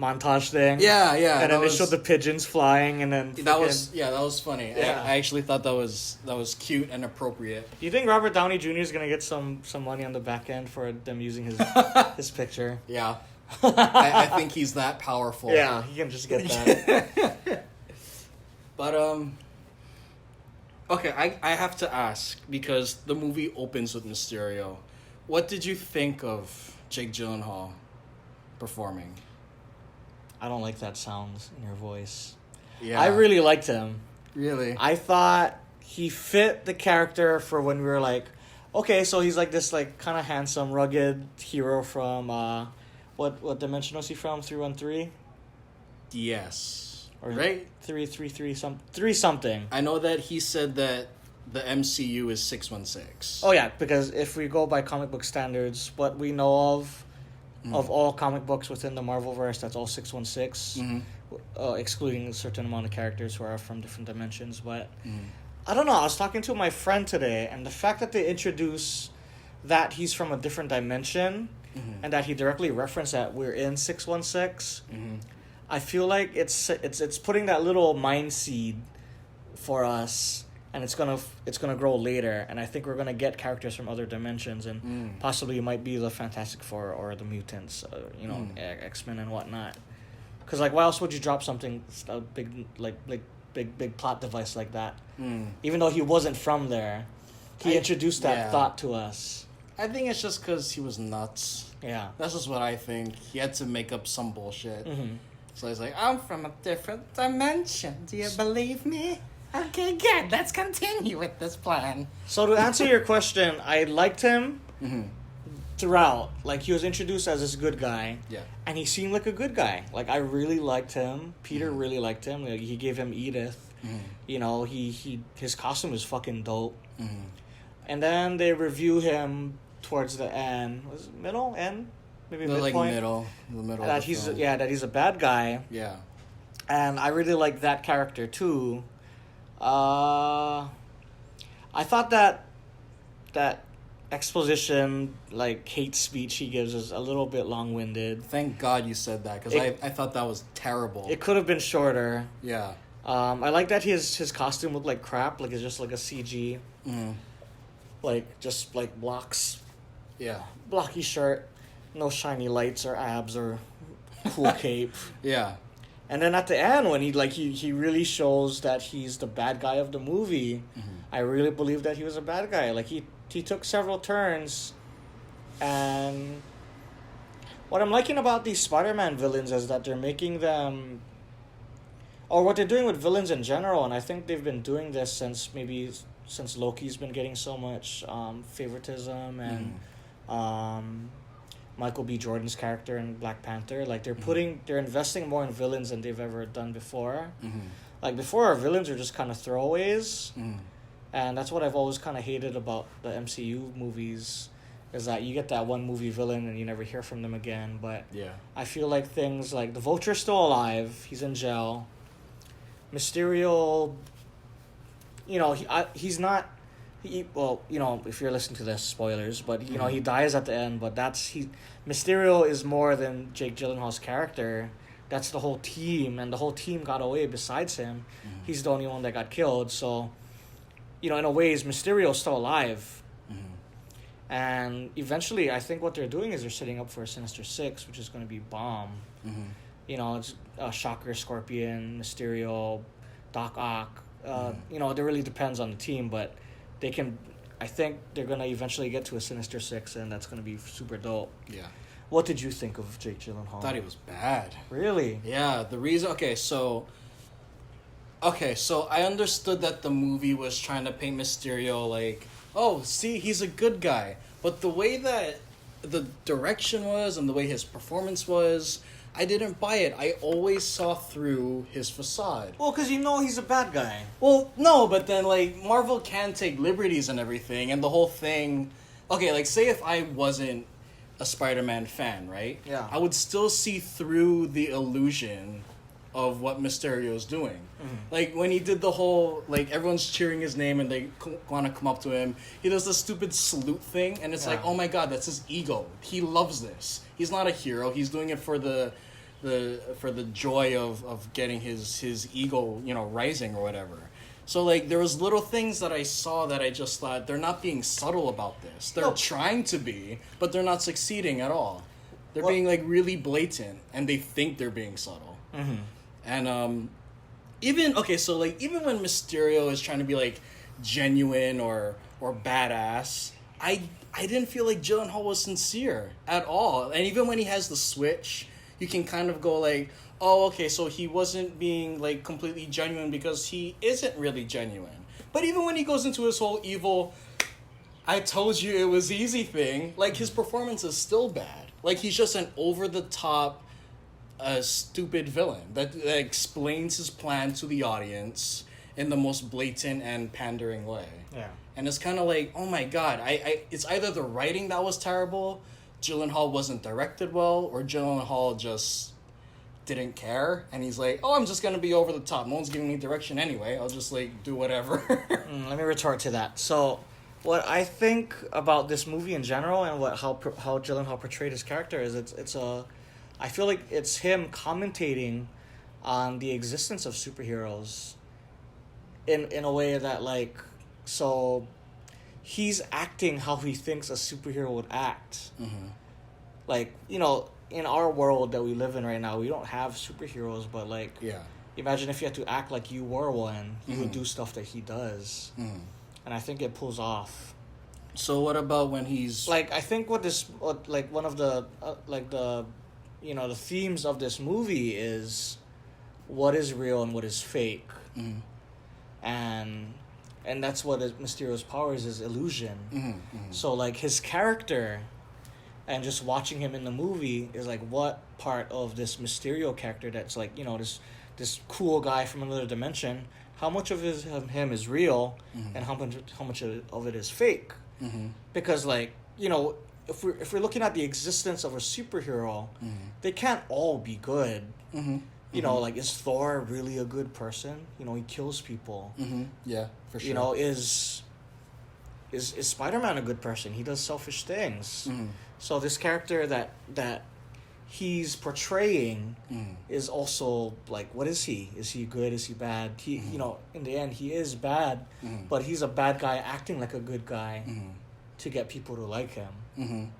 montage thing. Yeah, And then they showed the pigeons flying, and then that was funny. Yeah. I actually thought that was cute and appropriate. Do you think Robert Downey Jr. is gonna get some money on the back end for them using his his picture? Yeah, I think he's that powerful. Yeah, he can just get that. But okay, I have to ask because the movie opens with Mysterio. What did you think of Jake Gyllenhaal performing? I don't like that sound in your voice. Yeah, I really liked him. really. I thought he fit the character for when we were like, okay, so he's like this like kind of handsome, rugged hero from what dimension was he from? 313 Yes. or Right. 333 three something. I know that he said that the MCU is 616. Oh yeah, because if we go by comic book standards, what we know of all comic books within the Marvelverse, that's all 616, excluding a certain amount of characters who are from different dimensions. But I don't know. I was talking to my friend today, and the fact that they introduce that he's from a different dimension and that he directly referenced that we're in 616, I feel like it's putting that little mind seed for us. And it's gonna grow later, and I think we're gonna get characters from other dimensions, and possibly it might be the Fantastic Four or the mutants, X-Men and whatnot. Because like, why else would you drop something a big plot device like that? Even though he wasn't from there, he introduced that thought to us. I think it's just because he was nuts. Yeah, That's just what I think. He had to make up some bullshit. So he's like, I'm from a different dimension. Do you believe me? Okay, good. Let's continue with this plan. So to answer your question, I liked him throughout. Like, he was introduced as this good guy. Yeah. And he seemed like a good guy. Like, I really liked him. Peter really liked him. Like, he gave him Edith. You know, his costume is fucking dope. And then they review him towards the end. Was it middle? End? Maybe midpoint? Like the middle That of the he's film. that he's a bad guy. Yeah. And I really like that character too. I thought that exposition, like hate speech he gives, is a little bit long-winded. Thank God you said that, because I thought that was terrible. It could have been shorter. Yeah. I like that his costume looked like crap, like it's just like a CG. Like, just like blocks. Yeah. Blocky shirt, no shiny lights or abs or cool cape. Yeah. And then at the end, when he really shows that he's the bad guy of the movie, I really believe that he was a bad guy. Like, he took several turns, and what I'm liking about these Spider-Man villains is that they're making them, or what they're doing with villains in general, and I think they've been doing this since Loki's been getting so much favoritism, and Michael B. Jordan's character in Black Panther. Like, they're investing more in villains than they've ever done before. Like, before, our villains are just kind of throwaways. And that's what I've always kind of hated about the MCU movies, is that you get that one movie villain and you never hear from them again. But yeah, I feel like things like the Vulture's still alive. He's in jail. Mysterio, he's not... well, if you're listening to this, spoilers, but, he dies at the end, but Mysterio is more than Jake Gyllenhaal's character. That's the whole team, and the whole team got away besides him. He's the only one that got killed, so, in a ways, Mysterio's still alive. And eventually, I think what they're doing is they're setting up for a Sinister Six, which is going to be bomb. It's Shocker, Scorpion, Mysterio, Doc Ock. It really depends on the team, but I think they're going to eventually get to a Sinister Six, and that's going to be super dope. Yeah. What did you think of Jake Gyllenhaal? I thought he was bad. Really? Yeah, the reason... Okay, so I understood that the movie was trying to paint Mysterio like, oh, see, he's a good guy. But the way that the direction was and the way his performance was, I didn't buy it. I always saw through his facade. Well, because he's a bad guy. Well, no, but then, like, Marvel can take liberties and everything, and the whole thing... Okay, like, say if I wasn't a Spider-Man fan, right? Yeah. I would still see through the illusion of what Mysterio's doing. Like, when he did the whole, like, everyone's cheering his name and they want to come up to him, he does the stupid salute thing, and it's like, oh my god, that's his ego. He loves this. He's not a hero. He's doing it for the joy of getting his ego, rising or whatever. So, like, there was little things that I saw that I just thought, they're not being subtle about this. They're trying to be, but they're not succeeding at all. They're being, like, really blatant, and they think they're being subtle. And, even when Mysterio is trying to be, like, genuine or badass, I didn't feel like Gyllenhaal was sincere at all. And even when he has the switch, you can kind of go, like, oh, okay, so he wasn't being, like, completely genuine because he isn't really genuine. But even when he goes into his whole evil, I told you it was easy thing, like, his performance is still bad. Like, he's just an over-the-top, stupid villain that explains his plan to the audience in the most blatant and pandering way. Yeah. And it's kind of like, oh my god, it's either the writing that was terrible, Gyllenhaal wasn't directed well, or Gyllenhaal just didn't care, and he's like, oh, I'm just gonna be over the top. No one's giving me direction anyway. I'll just, like, do whatever. Let me retort to that. So, what I think about this movie in general and how Gyllenhaal portrayed his character is I feel like it's him commentating on the existence of superheroes in a way that, like, so he's acting how he thinks a superhero would act. Like, in our world that we live in right now, we don't have superheroes, but, like, imagine if you had to act like you were one, you would do stuff that he does. And I think it pulls off. So what about when he's... Like, I think one of the, the themes of this movie is what is real and what is fake. And that's what Mysterio's powers is illusion. So, like, his character... And just watching him in the movie is like, what part of this Mysterio character that's like, this cool guy from another dimension, how much of him is real, and how much of it is fake? Because, like, if we're looking at the existence of a superhero, they can't all be good. You know, like, is Thor really a good person? You know, he kills people. Yeah, for sure. You know, is Spider-Man a good person? He does selfish things. So this character that he's portraying is also, like, what is he? Is he good? Is he bad? He, you know, in the end, he is bad, but he's a bad guy acting like a good guy to get people to like him.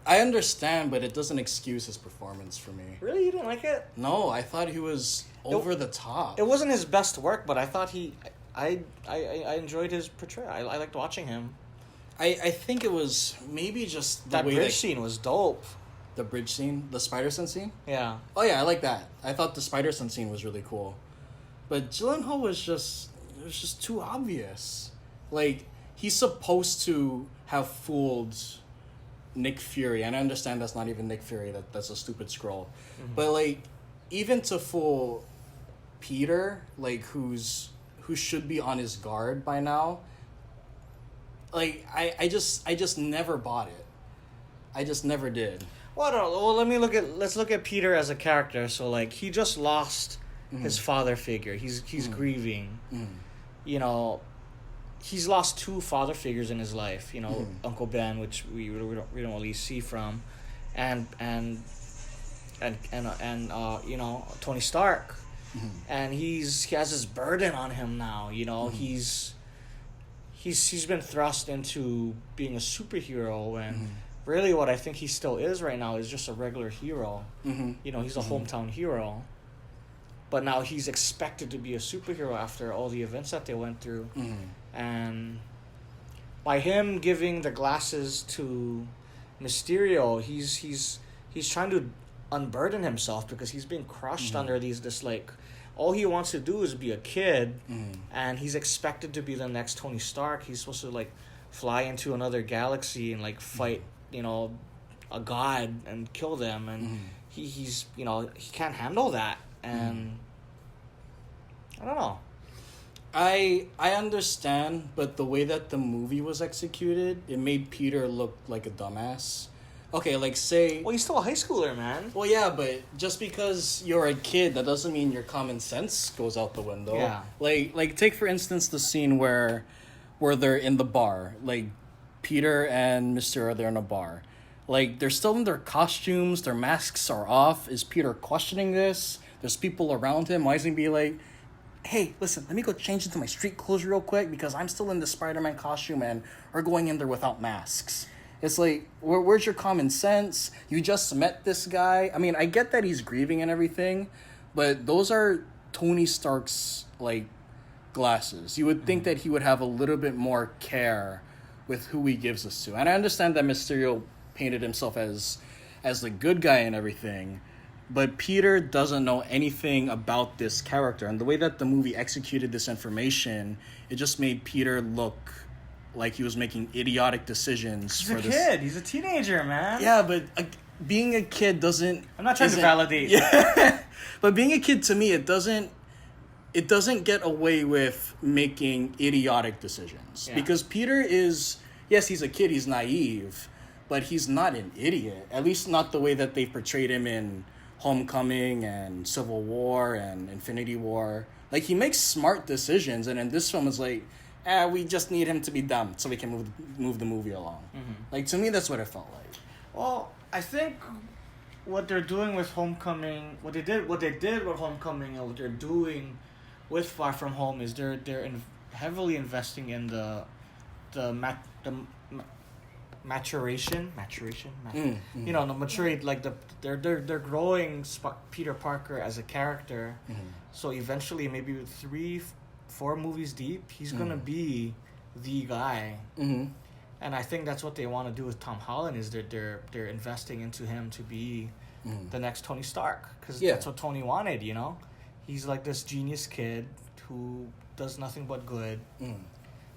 I understand, but it doesn't excuse his performance for me. Really? You didn't like it? No, I thought he was over the top. It wasn't his best work, but I thought I enjoyed his portrayal. I liked watching him. I think it was maybe just the That way bridge scene was dope. The bridge scene? The Spider-Sense scene? Yeah. Oh yeah, I like that. I thought the Spider-Sense scene was really cool. But Gyllenhaal was just too obvious. Like, he's supposed to have fooled Nick Fury, and I understand that's not even Nick Fury, that's a stupid scroll. But, like, even to fool Peter, like, who should be on his guard by now, like, I just never bought it. I just never did. Well, let's look at Peter as a character. So, like, he just lost his father figure. He's grieving. You know, he's lost two father figures in his life. You know, Uncle Ben, which we don't really see from, and you know, Tony Stark, and he has this burden on him now. You know, he's been thrust into being a superhero, and really what I think he still is right now is just a regular hero. You know, he's a hometown hero. But now he's expected to be a superhero after all the events that they went through. And by him giving the glasses to Mysterio, he's trying to unburden himself because he's being crushed under this, like, all he wants to do is be a kid, and he's expected to be the next Tony Stark. He's supposed to, like, fly into another galaxy and, like, fight, you know, a god and kill them, and he's you know, he can't handle that. And I don't know. I understand, but the way that the movie was executed, it made Peter look like a dumbass. Okay, like, say... Well, he's still a high schooler, man. Well, yeah, but just because you're a kid, that doesn't mean your common sense goes out the window. Yeah. Like take, for instance, the scene where they're in the bar. Like, Peter and Mysterio, they're in a bar. Like, they're still in their costumes, their masks are off. Is Peter questioning this? There's people around him. Why isn't he be like, hey, listen, let me go change into my street clothes real quick because I'm still in the Spider-Man costume and we're going in there without masks. It's like, where's your common sense? You just met this guy. I mean, I get that he's grieving and everything, but those are Tony Stark's, like, glasses. You would think that he would have a little bit more care with who he gives this to. And I understand that Mysterio painted himself as the good guy and everything, but Peter doesn't know anything about this character. And the way that the movie executed this information, it just made Peter look like he was making idiotic decisions. He's a kid. He's a teenager, man. Yeah, but being a kid doesn't... I'm not trying to validate. Yeah. But being a kid, to me, it doesn't get away with making idiotic decisions. Yeah. Because Peter is... Yes, he's a kid. He's naive. But he's not an idiot. At least not the way that they portrayed him in Homecoming and Civil War and Infinity War. Like, he makes smart decisions. And in this film, it's like... we just need him to be dumb so we can move the movie along. Like, to me, that's what it felt like. Well, I think what they're doing with Homecoming, what they did with Homecoming, and what they're doing with Far From Home is they're heavily investing in the maturation. You know, the maturity, like they're growing Peter Parker as a character. So eventually, maybe 3-4 movies deep, he's gonna be the guy. And I think that's what they want to do with Tom Holland, is they're investing into him to be the next Tony Stark, because that's what Tony wanted. You know, he's like this genius kid who does nothing but good.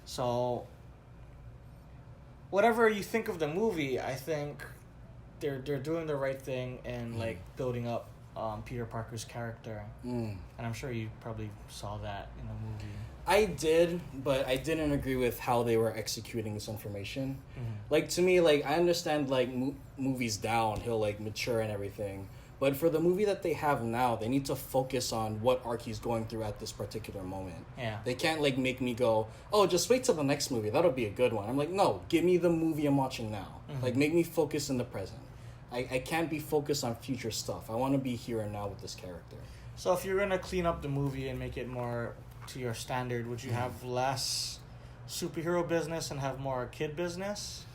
So whatever you think of the movie, I think they're doing the right thing and like building up Peter Parker's character. And I'm sure you probably saw that in the movie. I did, but I didn't agree with how they were executing this information. Like, to me, like, I understand, like, movies down, he'll, like, mature and everything. But for the movie that they have now, they need to focus on what arc he's going through at this particular moment. Yeah. They can't like make me go, oh, just wait till the next movie. That'll be a good one. I'm like, no, give me the movie I'm watching now. Like, make me focus in the present. I can't be focused on future stuff. I want to be here and now with this character. So if you're gonna clean up the movie and make it more to your standard, would you have less superhero business and have more kid business?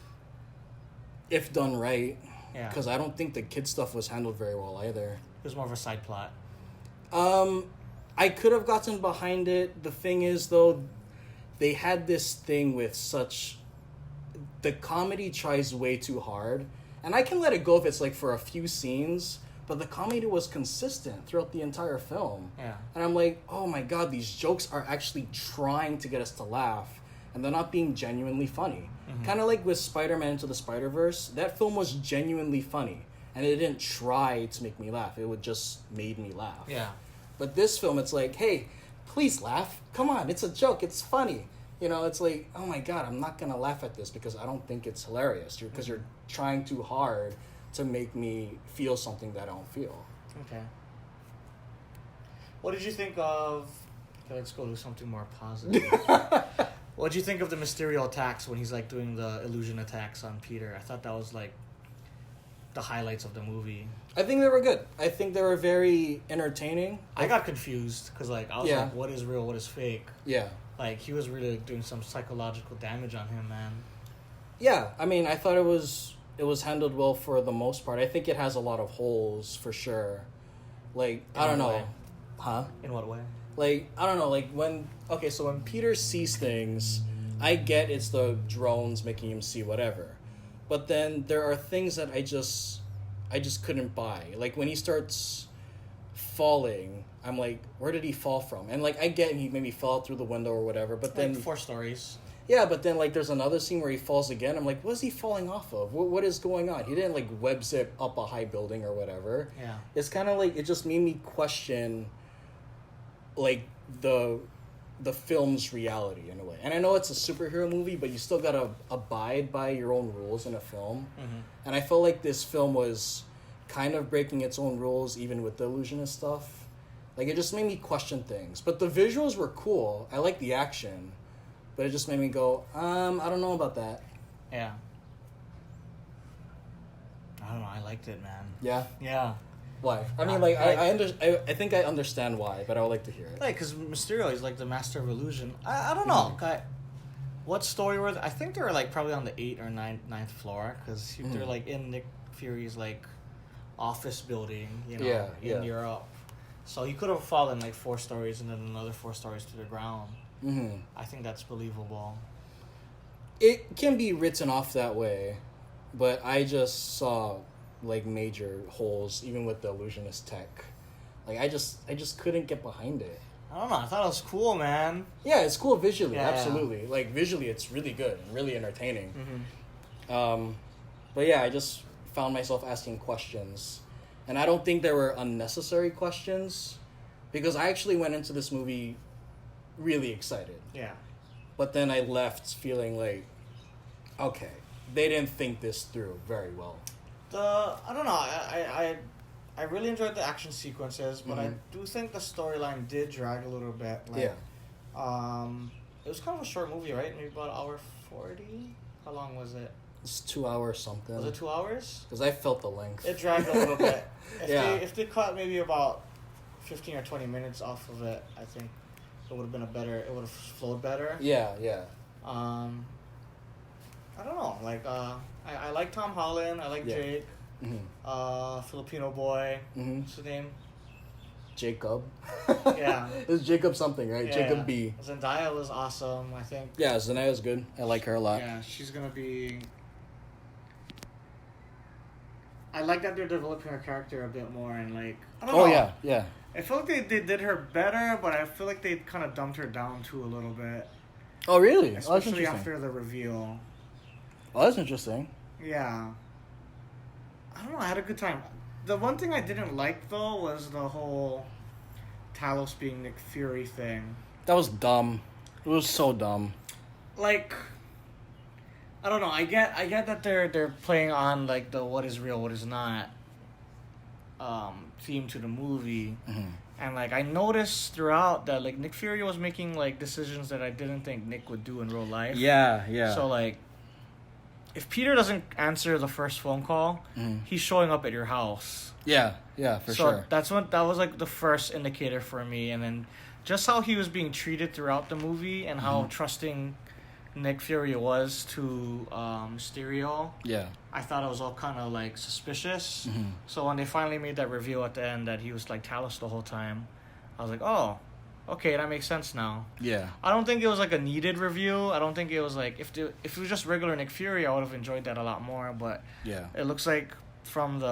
If done right. Yeah. Because I don't think the kid stuff was handled very well either. It was more of a side plot. I could have gotten behind it. The thing is, though, they had this thing with such... The comedy tries way too hard. And I can let it go if it's like for a few scenes, but the comedy was consistent throughout the entire film. Yeah. And I'm like, oh my god, these jokes are actually trying to get us to laugh, and they're not being genuinely funny. Kind of like with Spider-Man Into the Spider-Verse, that film was genuinely funny, and it didn't try to make me laugh. It would just made me laugh. Yeah. But this film, it's like, hey, please laugh. Come on, it's a joke. It's funny. You know, it's like, oh my god, I'm not going to laugh at this because I don't think it's hilarious. Because you're trying too hard to make me feel something that I don't feel. Okay. What did you think of... Okay, let's go to something more positive. What did you think of the Mysterio attacks when he's like doing the illusion attacks on Peter? I thought that was like the highlights of the movie. I think they were good. I think they were very entertaining. I got confused because like I was like, what is real, what is fake? Yeah. Like he was really doing some psychological damage on him, man. Yeah, I mean, I thought it was handled well for the most part. I think it has a lot of holes for sure. Like, I don't know. Way? Huh? In what way? Like, I don't know, like when Peter sees things, I get it's the drones making him see whatever. But then there are things that I just couldn't buy. Like when he starts falling, I'm like, where did he fall from? And like I get he maybe fell out through the window or whatever, but then like 4 stories. Yeah, but then like there's another scene where he falls again. I'm like, what is he falling off of? What is going on? He didn't like web zip up a high building or whatever. Yeah. It's kind of like it just made me question like the film's reality in a way. And I know it's a superhero movie, but you still gotta abide by your own rules in a film. And I felt like this film was kind of breaking its own rules even with the illusionist stuff. Like it just made me question things. But the visuals were cool. I like the action. But it just made me go, I don't know about that. Yeah. I don't know, I liked it, man. Yeah? Yeah. Why? I mean, like, I think I understand why, but I would like to hear it. Like, because Mysterio is like the master of illusion. I don't know. What story were they? I think they were like probably on the 8th or 9th floor, because they're like in Nick Fury's like office building, you know, in Europe. So he could have fallen like 4 stories and then another 4 stories to the ground. I think that's believable. It can be written off that way, but I just saw like major holes even with the illusionist tech. Like I just couldn't get behind it. I don't know, I thought it was cool, man. Yeah, it's cool visually, Yeah, absolutely. Like visually it's really good and really entertaining. But yeah, I just found myself asking questions. And I don't think there were unnecessary questions, because I actually went into this movie really excited. Yeah. But then I left feeling like, okay, they didn't think this through very well. I don't know. I really enjoyed the action sequences, but I do think the storyline did drag a little bit. Like, it was kind of a short movie, right? Maybe about 1:40. How long was it? It's 2 hours something. Was it 2 hours? Because I felt the length. It dragged a little bit. If they cut maybe about 15 or 20 minutes off of it, I think it would have been it would have flowed better. Yeah. I don't know. Like, I like Tom Holland. I like Jake. Filipino boy. What's his name? Jacob. Yeah. It's Jacob something, right? Yeah. Jacob B. Zendaya was awesome, I think. Yeah, Zendaya's good. I like her a lot. Yeah, she's gonna be... I like that they're developing her character a bit more and like... I don't know. Yeah. I feel like they did her better, but I feel like they kind of dumped her down too a little bit. Oh, really? Especially after the reveal. Oh, that's interesting. Yeah. I don't know, I had a good time. The one thing I didn't like, though, was the whole Talos being Nick Fury thing. That was dumb. It was so dumb. Like, I don't know, I get that they're playing on, like, the what is real, what is not. theme to the movie. Mm-hmm. And like I noticed throughout that like Nick Fury was making like decisions that I didn't think Nick would do in real life. Yeah. So like if Peter doesn't answer the first phone call, he's showing up at your house. Yeah, for sure. That was like the first indicator for me, and then just how he was being treated throughout the movie and how trusting Nick Fury was to Mysterio. Yeah. I thought it was all kind of like suspicious. So when they finally made that reveal at the end that he was like Talos the whole time, I was like, oh, okay, that makes sense now. Yeah. I don't think it was like a needed review. I don't think it was like if it was just regular Nick Fury, I would have enjoyed that a lot more. But yeah, it looks like from the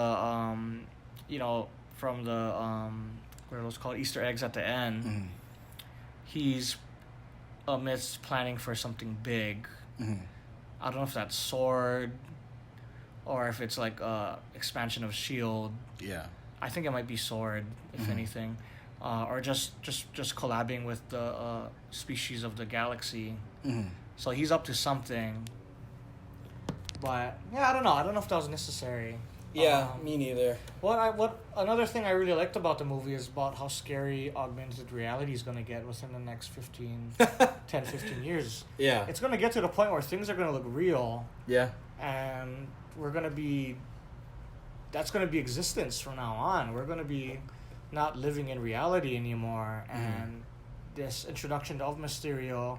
what are those called, Easter eggs at the end, he's amidst planning for something big. I don't know if that's Sword or if it's like expansion of Shield. Yeah. I think it might be Sword, if anything. Or just collabing with the species of the galaxy. So he's up to something. But yeah, I don't know if that was necessary. Yeah, me neither. What another thing I really liked about the movie is about how scary augmented reality is going to get within the next 10-15 years. Yeah. It's going to get to the point where things are going to look real. Yeah. And that's going to be existence from now on. We're going to be not living in reality anymore. And this introduction of Mysterio,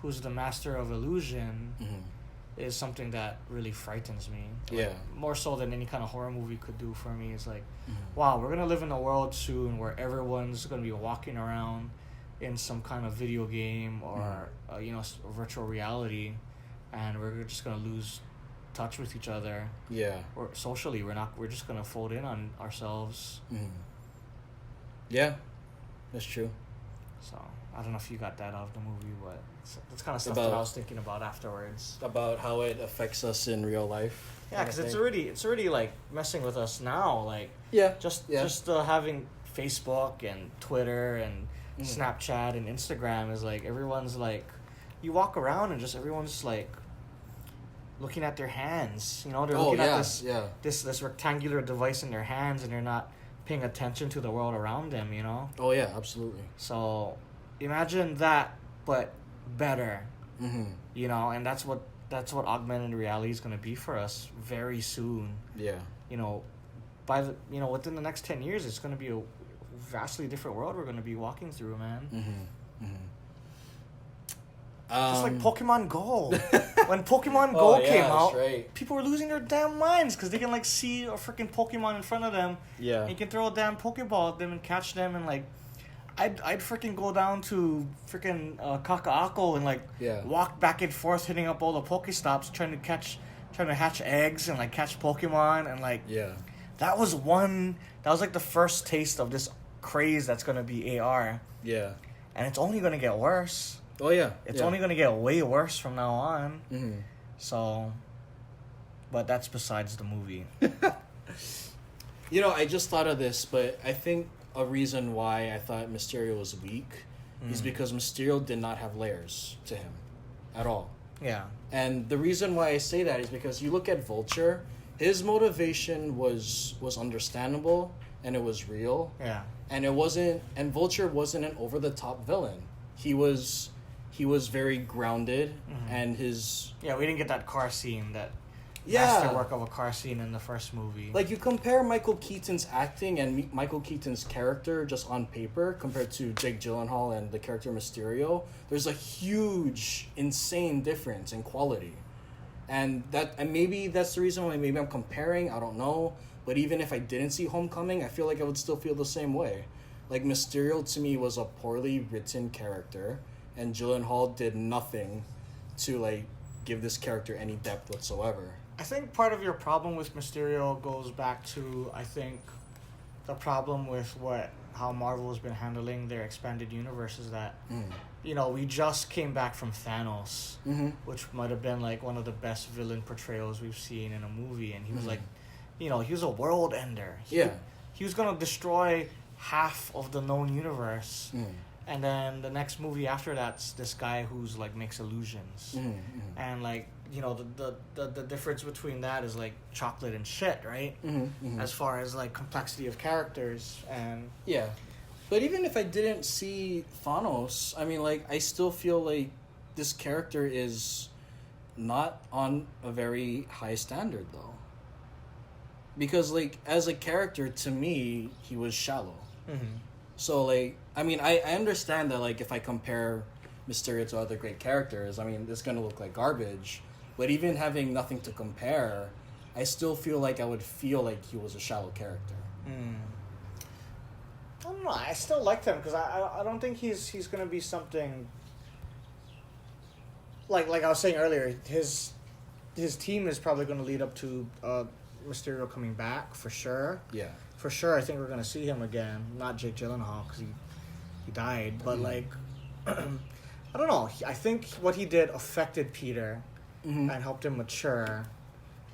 who's the master of illusion, is something that really frightens me. Yeah. More so than any kind of horror movie could do for me. It's like, wow, we're going to live in a world soon where everyone's going to be walking around in some kind of video game or, virtual reality. And we're just going to lose touch with each other. Yeah. Or socially, we're just going to fold in on ourselves. Yeah, that's true. So I don't know if you got that out of the movie, but that's kind of stuff that I was thinking about afterwards. About how it affects us in real life. Yeah, because it's already like messing with us now. Like just having Facebook and Twitter and Snapchat and Instagram is like everyone's like, you walk around and just everyone's like looking at their hands. You know, they're looking at this rectangular device in their hands and they're not paying attention to the world around them, you know? Oh, yeah, absolutely. So, imagine that, but better. You know, and that's what augmented reality is going to be for us very soon. Yeah. You know, within the next 10 years, it's going to be a vastly different world we're going to be walking through, man. Just like Pokemon Go. When Pokemon Go came out, people were losing their damn minds because they can like see a freaking Pokemon in front of them. Yeah. And you can throw a damn Pokeball at them and catch them, and like, I'd freaking go down to freaking Kakaako and like walk back and forth, hitting up all the Pokestops, trying to hatch eggs and like catch Pokemon and like. Yeah. That was like the first taste of this craze that's gonna be AR. Yeah. And it's only gonna get worse. Oh, yeah. It's only going to get way worse from now on. So, but that's besides the movie. You know, I just thought of this, but I think a reason why I thought Mysterio was weak is because Mysterio did not have layers to him at all. Yeah. And the reason why I say that is because you look at Vulture, his motivation was understandable and it was real. Yeah. And Vulture wasn't an over-the-top villain. He was very grounded, and his... Yeah, we didn't get that car scene, that masterwork of a car scene in the first movie. Like, you compare Michael Keaton's acting and Michael Keaton's character just on paper compared to Jake Gyllenhaal and the character Mysterio, there's a huge, insane difference in quality. And maybe that's the reason why maybe I'm comparing, I don't know. But even if I didn't see Homecoming, I feel like I would still feel the same way. Like, Mysterio to me was a poorly written character, and Gyllenhaal did nothing to, like, give this character any depth whatsoever. I think part of your problem with Mysterio goes back to, I think, the problem with how Marvel has been handling their expanded universe is that, you know, we just came back from Thanos, which might have been, like, one of the best villain portrayals we've seen in a movie, and he was, like, you know, he was a world ender. He was going to destroy half of the known universe. And then the next movie after that's this guy who's like makes illusions. And like the difference between that is like chocolate and shit, right? As far as like complexity of characters and yeah. But even if I didn't see Thanos, I mean, like, I still feel like this character is not on a very high standard, though. Because, like, as a character, to me, he was shallow. So, like, I mean, I understand that, like, if I compare Mysterio to other great characters, I mean, it's going to look like garbage. But even having nothing to compare, I still feel like I would feel like he was a shallow character. I don't know. I still like him because I don't think he's going to be something like I was saying earlier. His team is probably going to lead up to Mysterio coming back for sure. Yeah, for sure. I think we're going to see him again. Not Jake Gyllenhaal because he died, but like I don't know. I think what he did affected Peter and helped him mature,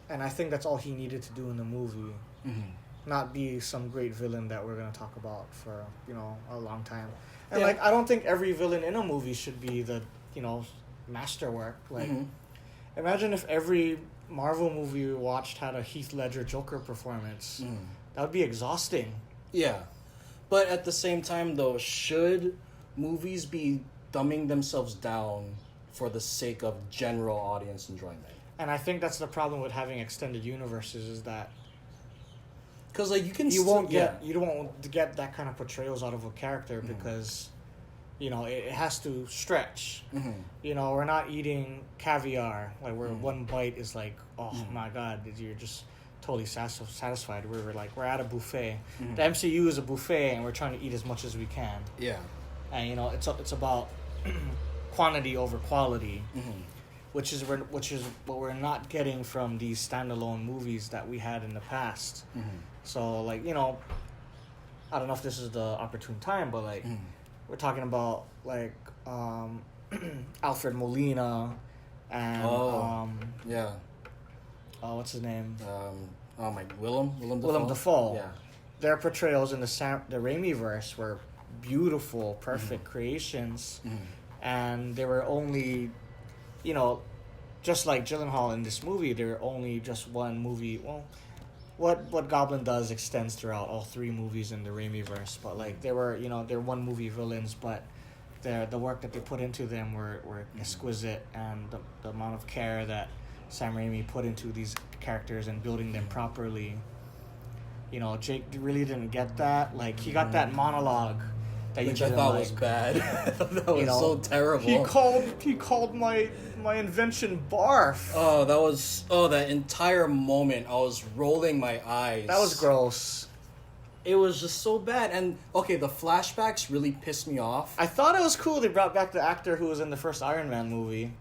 and I think that's all he needed to do in the movie. Not be some great villain that we're going to talk about for, a long time. And, like, I don't think every villain in a movie should be the, masterwork. Like, imagine if every Marvel movie we watched had a Heath Ledger Joker performance. That would be exhausting. Yeah. But at the same time, though, should movies be dumbing themselves down for the sake of general audience enjoyment? And I think that's the problem with having extended universes is that because like you won't get that kind of portrayals out of a character because it has to stretch. We're not eating caviar like where one bite is like, oh my god, you're just totally satisfied. We're at a buffet. The MCU is a buffet and we're trying to eat as much as we can. Yeah. And it's about quantity over quality. Which is what we're not getting from these standalone movies that we had in the past. So, like, I don't know if this is the opportune time, but, like, we're talking about, like, Alfred Molina and, what's his name? Willem Dafoe. Yeah. Their portrayals in the Raimi-verse were beautiful, perfect creations, and they were only... just like Gyllenhaal in this movie, they're only just one movie. Well, what Goblin does extends throughout all three movies in the Raimi-verse. But, like, they're one-movie villains, but the work that they put into them were exquisite, and the amount of care that Sam Raimi put into these characters and building them properly. Jake really didn't get that. Like, he got that monologue that which I thought was bad. That was so terrible. He called my invention barf. That entire moment I was rolling my eyes. That was gross. It was just so bad. And okay, the flashbacks really pissed me off. I thought it was cool they brought back the actor who was in the first Iron Man movie.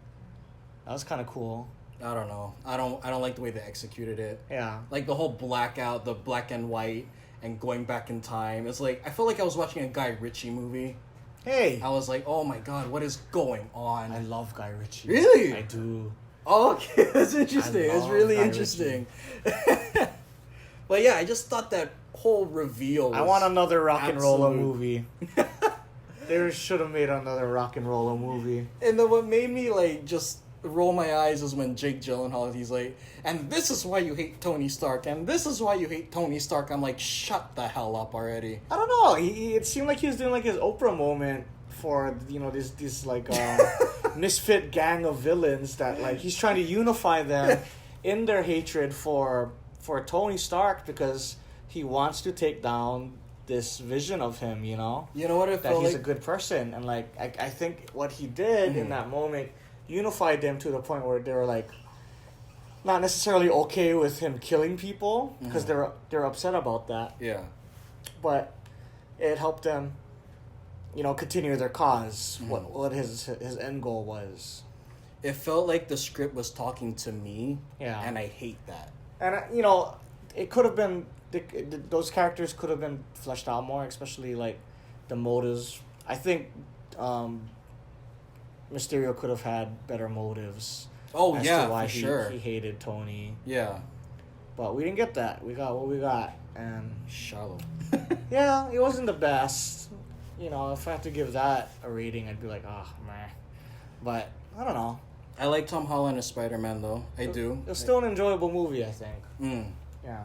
That was kind of cool. I don't know. I don't like the way they executed it. Yeah. Like the whole blackout, the black and white and going back in time. It's like I felt like I was watching a Guy Ritchie movie. Hey. I was like, oh my god, what is going on? I love Guy Ritchie. Really? I do. Oh, okay, that's interesting. It's really Guy interesting. But yeah, I just thought that whole reveal was I want another rock and roller absolute. movie. They should have made another rock and roller movie. And then what made me like just roll my eyes is when Jake Gyllenhaal, he's like, and this is why you hate Tony Stark, and this is why you hate Tony Stark. I'm like, shut the hell up already. I don't know. It seemed like he was doing like his Oprah moment for this like misfit gang of villains that like he's trying to unify them in their hatred for Tony Stark because he wants to take down this vision of him. You know what it that felt he's like? a good person, and like I think what he did in that moment unified them to the point where they were like not necessarily okay with him killing people because they're upset about that. Yeah. But it helped them, continue their cause. What his end goal was. It felt like the script was talking to me. Yeah. And I hate that. And it could have been those characters could have been fleshed out more, especially like the motives. I think Mysterio could have had better motives. Oh, as yeah, to why for sure. He hated Tony. Yeah. But we didn't get that. We got what we got. And Shallow. yeah, it wasn't the best. If I had to give that a rating, I'd be like, oh, meh. But, I don't know. I like Tom Holland as Spider-Man, though. I do. It's still an enjoyable movie, I think. Yeah.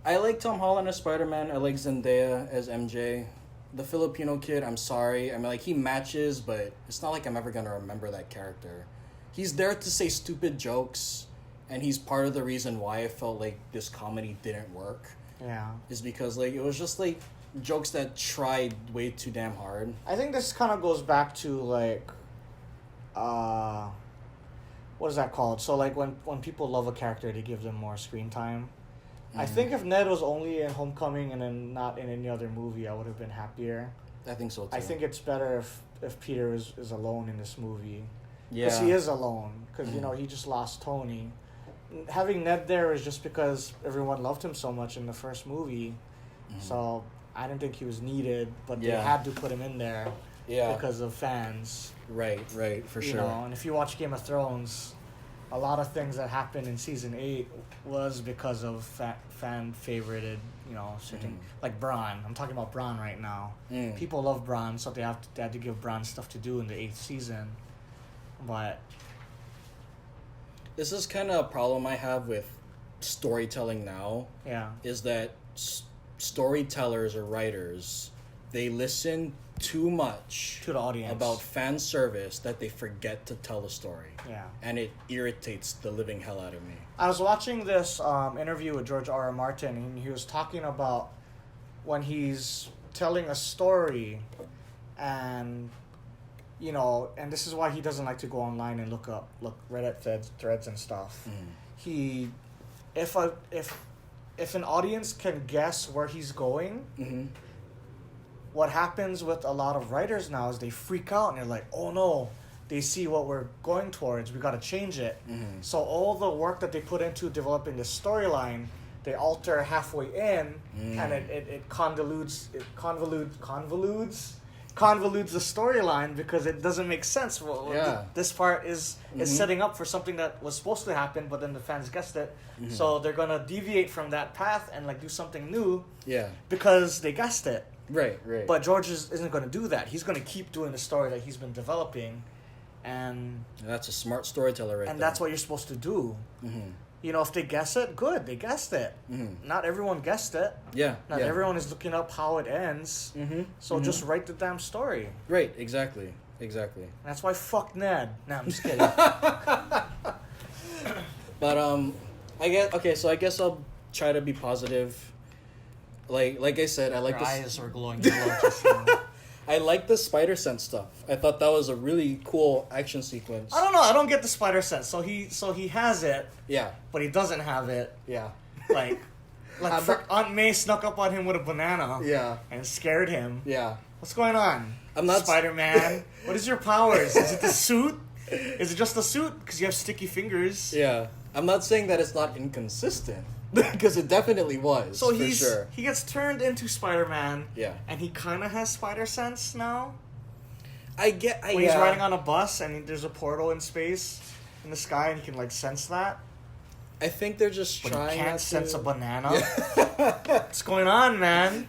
I like Tom Holland as Spider-Man. I like Zendaya as MJ. The Filipino kid, I'm sorry. I mean, like, he matches, but it's not like I'm ever going to remember that character. He's there to say stupid jokes, and he's part of the reason why I felt like this comedy didn't work. Yeah. Is because, like, it was just, like, jokes that tried way too damn hard. I think this kind of goes back to, like, what is that called? So, like, when people love a character, they give them more screen time. I think if Ned was only in Homecoming and then not in any other movie, I would have been happier. I think so, too. I think it's better if Peter is alone in this movie. Yeah. Because he is alone. Because, you know, he just lost Tony. Having Ned there is just because everyone loved him so much in the first movie. So, I didn't think he was needed, but they had to put him in there because of fans. Right, for sure. You know, and if you watch Game of Thrones, a lot of things that happened in season 8 was because of fan favorited, you know, certain like Bronn. I'm talking about Bronn right now. People love Bronn, so they had to give Bronn stuff to do in the 8th season. But this is kind of a problem I have with storytelling now. Yeah, is that storytellers or writers, they listen too much to the audience about fan service that they forget to tell the story. Yeah. And it irritates the living hell out of me. I was watching this interview with George R.R. Martin, and he was talking about when he's telling a story, and, you know, and this is why he doesn't like to go online and look Reddit threads and stuff. If an audience can guess where he's going, what happens with a lot of writers now is they freak out and they're like, oh no, they see what we're going towards, we gotta change it. So all the work that they put into developing the storyline, they alter halfway in, and it convolutes the storyline because it doesn't make sense. This part is setting up for something that was supposed to happen, but then the fans guessed it. So they're gonna deviate from that path and like do something new. Because they guessed it. Right. But George isn't gonna do that. He's gonna keep doing the story that he's been developing, and that's a smart storyteller, right? And that's what you're supposed to do. You know, if they guess it, good. They guessed it. Not everyone guessed it. Not everyone is looking up how it ends. So just write the damn story. Right. Exactly. And that's why fuck Ned. Nah, I'm just kidding. But I guess I'll try to be positive. Like I said, I like Your eyes are glowing yellow just now. I like the spider sense stuff. I thought that was a really cool action sequence. I don't know. I don't get the spider sense. So he has it. Yeah. But he doesn't have it. Yeah. Like Aunt May snuck up on him with a banana. Yeah. And scared him. Yeah. What's going on? I'm not Spider-Man. What is your powers? Is it the suit? Is it just the suit? Because you have sticky fingers. Yeah. I'm not saying that it's not inconsistent. Because it definitely was. So for sure. He gets turned into Spider-Man. Yeah. And he kind of has spider sense now. When he's riding on a bus and there's a portal in space, in the sky, and he can like sense that. I think they're just but trying. He can't sense a banana. What's going on, man?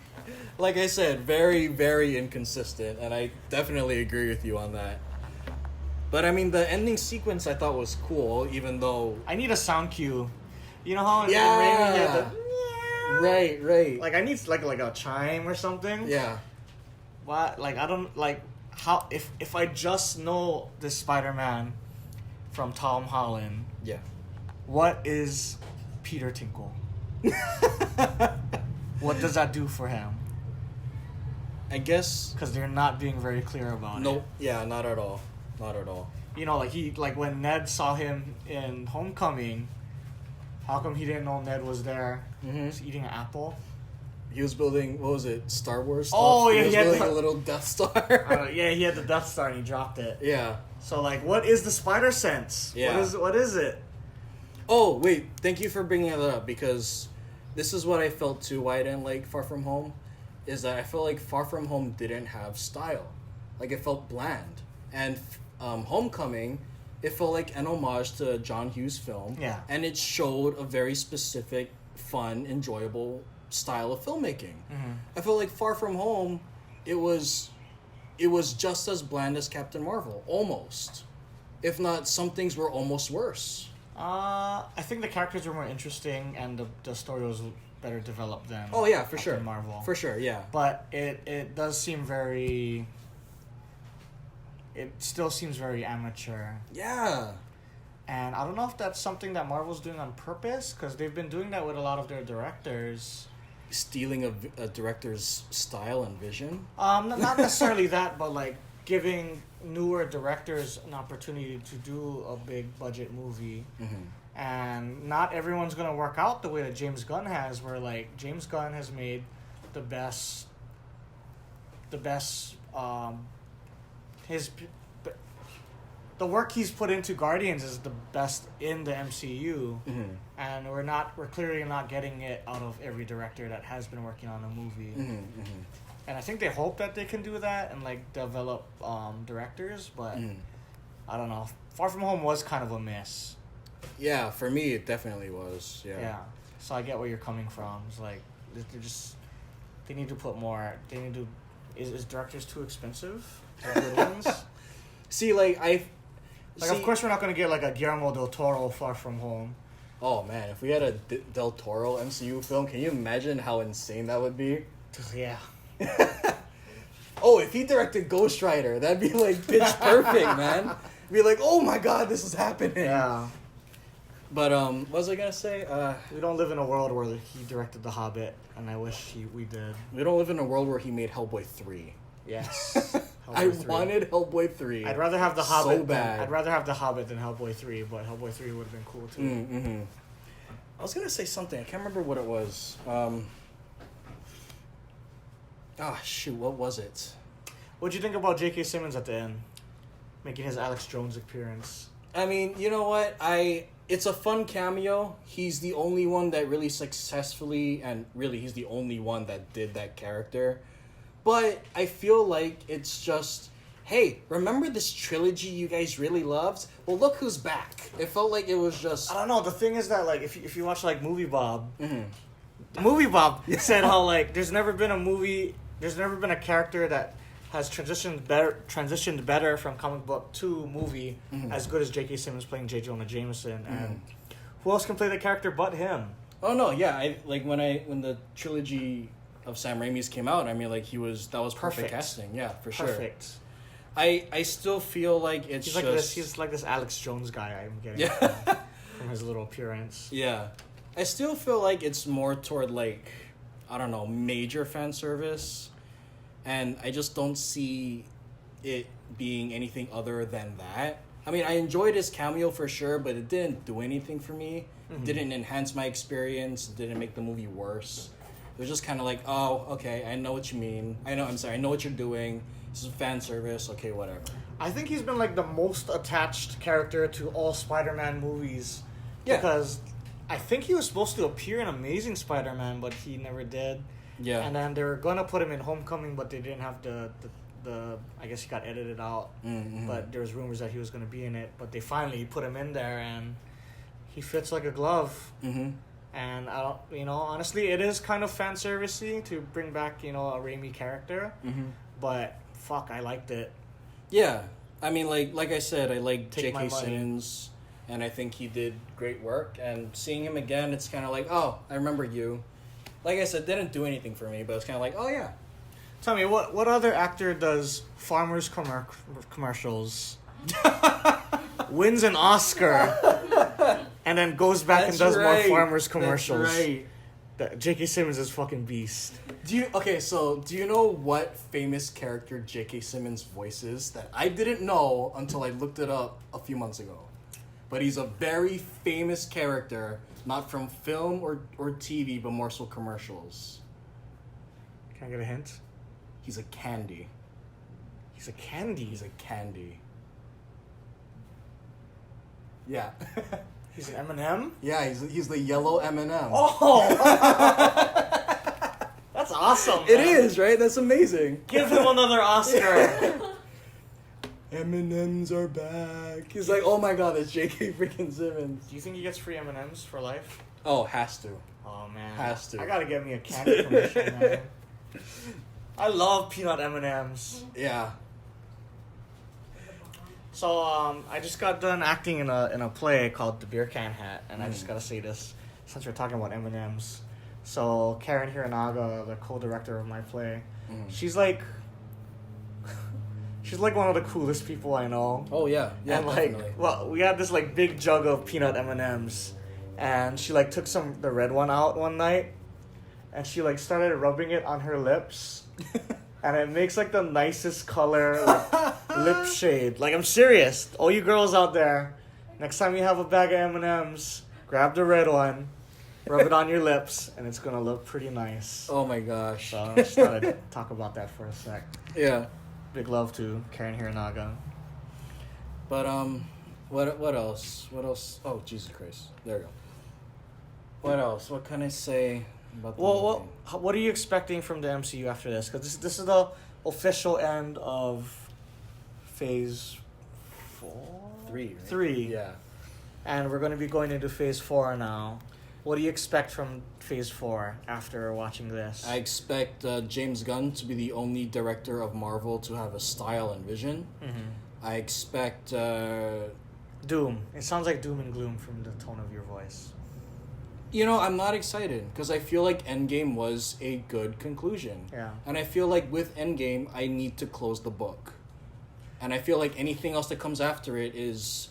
Like I said, very, very inconsistent, and I definitely agree with you on that. But I mean, the ending sequence I thought was cool, even though I need a sound cue. You know how in Raimi you had the right. Like I need like a chime or something. Yeah. What? Like I don't like how if I just know this Spider-Man from Tom Holland. Yeah. What is Peter Tinkle? What does that do for him? I guess because they're not being very clear about it. Nope. Yeah, not at all. Not at all. You know, like when Ned saw him in Homecoming. How come he didn't know Ned was there? He was eating an apple. He was building, what was it, Star Wars stuff? Oh, yeah, he was building a little Death Star. He had the Death Star and he dropped it. Yeah. So, like, what is the spider sense? Yeah. What is it? Oh, wait, thank you for bringing that up, because this is what I felt too, why I didn't like Far From Home, is that I felt like Far From Home didn't have style. Like, it felt bland. And Homecoming, it felt like an homage to a John Hughes film. Yeah. And it showed a very specific, fun, enjoyable style of filmmaking. I felt like Far From Home, it was just as bland as Captain Marvel, almost. If not, some things were almost worse. I think the characters were more interesting and the story was better developed than. Oh yeah, for sure. Marvel. For sure, yeah. But it does seem very. It still seems very amateur. Yeah. And I don't know if that's something that Marvel's doing on purpose, because they've been doing that with a lot of their directors. Stealing a director's style and vision? Not necessarily that, but like giving newer directors an opportunity to do a big budget movie. Mm-hmm. And not everyone's going to work out the way that James Gunn has, where like James Gunn has made the best the work he's put into Guardians is the best in the MCU, mm-hmm. and we're clearly not getting it out of every director that has been working on a movie. Mm-hmm, mm-hmm. And I think they hope that they can do that and like develop directors, but I don't know. Far From Home was kind of a miss. Yeah, for me it definitely was. Yeah. Yeah. So I get where you're coming from. It's like they need to put more. They need to. Is directors too expensive? See, of course we're not gonna get like a Guillermo del Toro Far From Home. Oh man, if we had a Del Toro MCU film, can you imagine how insane that would be? Yeah. Oh, if he directed Ghost Rider, that'd be like pitch perfect, man. Be like, oh my god, this is happening. Yeah. But what was I gonna say? We don't live in a world where he directed The Hobbit, and I wish we did. We don't live in a world where he made Hellboy 3. Yes. I wanted Hellboy 3. I'd rather have The Hobbit. So bad. I'd rather have The Hobbit than Hellboy 3, but Hellboy 3 would have been cool too. Mm-hmm. I was gonna say something. I can't remember what it was. Shoot, what was it? What'd you think about J.K. Simmons at the end, making his Alex Jones appearance? I mean, you know what? It's a fun cameo. He's the only one that really successfully, and really he's the only one that did that character. But I feel like it's just, hey, remember this trilogy you guys really loved? Well, look who's back. It felt like it was just... I don't know. The thing is that, like, if you watch, like, Movie Bob, Movie Bob said how, like, there's never been a character that has transitioned better from comic book to movie as good as J.K. Simmons playing J. Jonah Jameson. And who else can play the character but him? Oh, no, yeah. When the trilogy of Sam Raimi's came out, I mean, like, that was perfect casting. Yeah, for sure. Perfect. I still feel like he's like this Alex Jones guy I'm getting from his little appearance. Yeah. I still feel like it's more toward, like, I don't know, major fan service. And I just don't see it being anything other than that. I mean, I enjoyed his cameo for sure, but it didn't do anything for me. It didn't enhance my experience. It didn't make the movie worse. It was just kind of like, oh, okay, I know what you mean. I know what you're doing. This is fan service. Okay, whatever. I think he's been like the most attached character to all Spider-Man movies. Yeah. Because I think he was supposed to appear in Amazing Spider-Man, but he never did. Yeah. And then they were going to put him in Homecoming, but they didn't have the I guess he got edited out. Mm-hmm. But there was rumors that he was going to be in it. But they finally put him in there, and he fits like a glove. Mm-hmm. And I don't, honestly, it is kind of fan servicey to bring back, a Raimi character. Mm-hmm. But fuck, I liked it. Yeah, I mean, like I said, I like J.K. Simmons, and I think he did great work. And seeing him again, it's kind of like, oh, I remember you. Like I said, didn't do anything for me, but it's kind of like, oh yeah. Tell me, what other actor does Farmers commercials, wins an Oscar, and then goes back and does more Farmers commercials? That's right. J.K. Simmons is fucking beast. Do you know what famous character J.K. Simmons voices that I didn't know until I looked it up a few months ago? But he's a very famous character, not from film or TV, but more so commercials. Can I get a hint? He's a candy. He's a candy? He's a candy. Yeah. He's an M&M? Yeah, he's the yellow M&M. Oh! That's awesome, man. It is, right? That's amazing. Give him another Oscar. M&Ms are back. He's like, oh my god, that's J.K. freaking Simmons. Do you think he gets free M&Ms for life? Oh, has to. Oh, man. Has to. I gotta get me a candy commercial, man. I love peanut M&Ms. Yeah. So I just got done acting in a play called The Beer Can Hat, and I just gotta say this since we're talking about M&Ms. So Karen Hiranaga, the co-director of my play, she's like one of the coolest people I know. Oh yeah, yeah, and like, definitely. well, we had this like big jug of peanut M&Ms, and she like took the red one out one night, and she like started rubbing it on her lips, and it makes like the nicest color like, lip shade. Like, I'm serious. All you girls out there, next time you have a bag of M&Ms, grab the red one, rub it on your lips, and it's gonna look pretty nice. Oh my gosh. So I just thought I'd talk about that for a sec. Yeah. Big love to Karen Hiranaga. But what else? What else? Oh, Jesus Christ! There we go. What else? What can I say about the movie? What are you expecting from the MCU after this? Because this is the official end of Phase 4? 3. Right? 3. Yeah. And we're going to be going into Phase 4 now. What do you expect from Phase 4 after watching this? I expect James Gunn to be the only director of Marvel to have a style and vision. Mm-hmm. I expect... Doom. It sounds like doom and gloom from the tone of your voice. You know, I'm not excited because I feel like Endgame was a good conclusion. Yeah. And I feel like with Endgame, I need to close the book. And I feel like anything else that comes after it is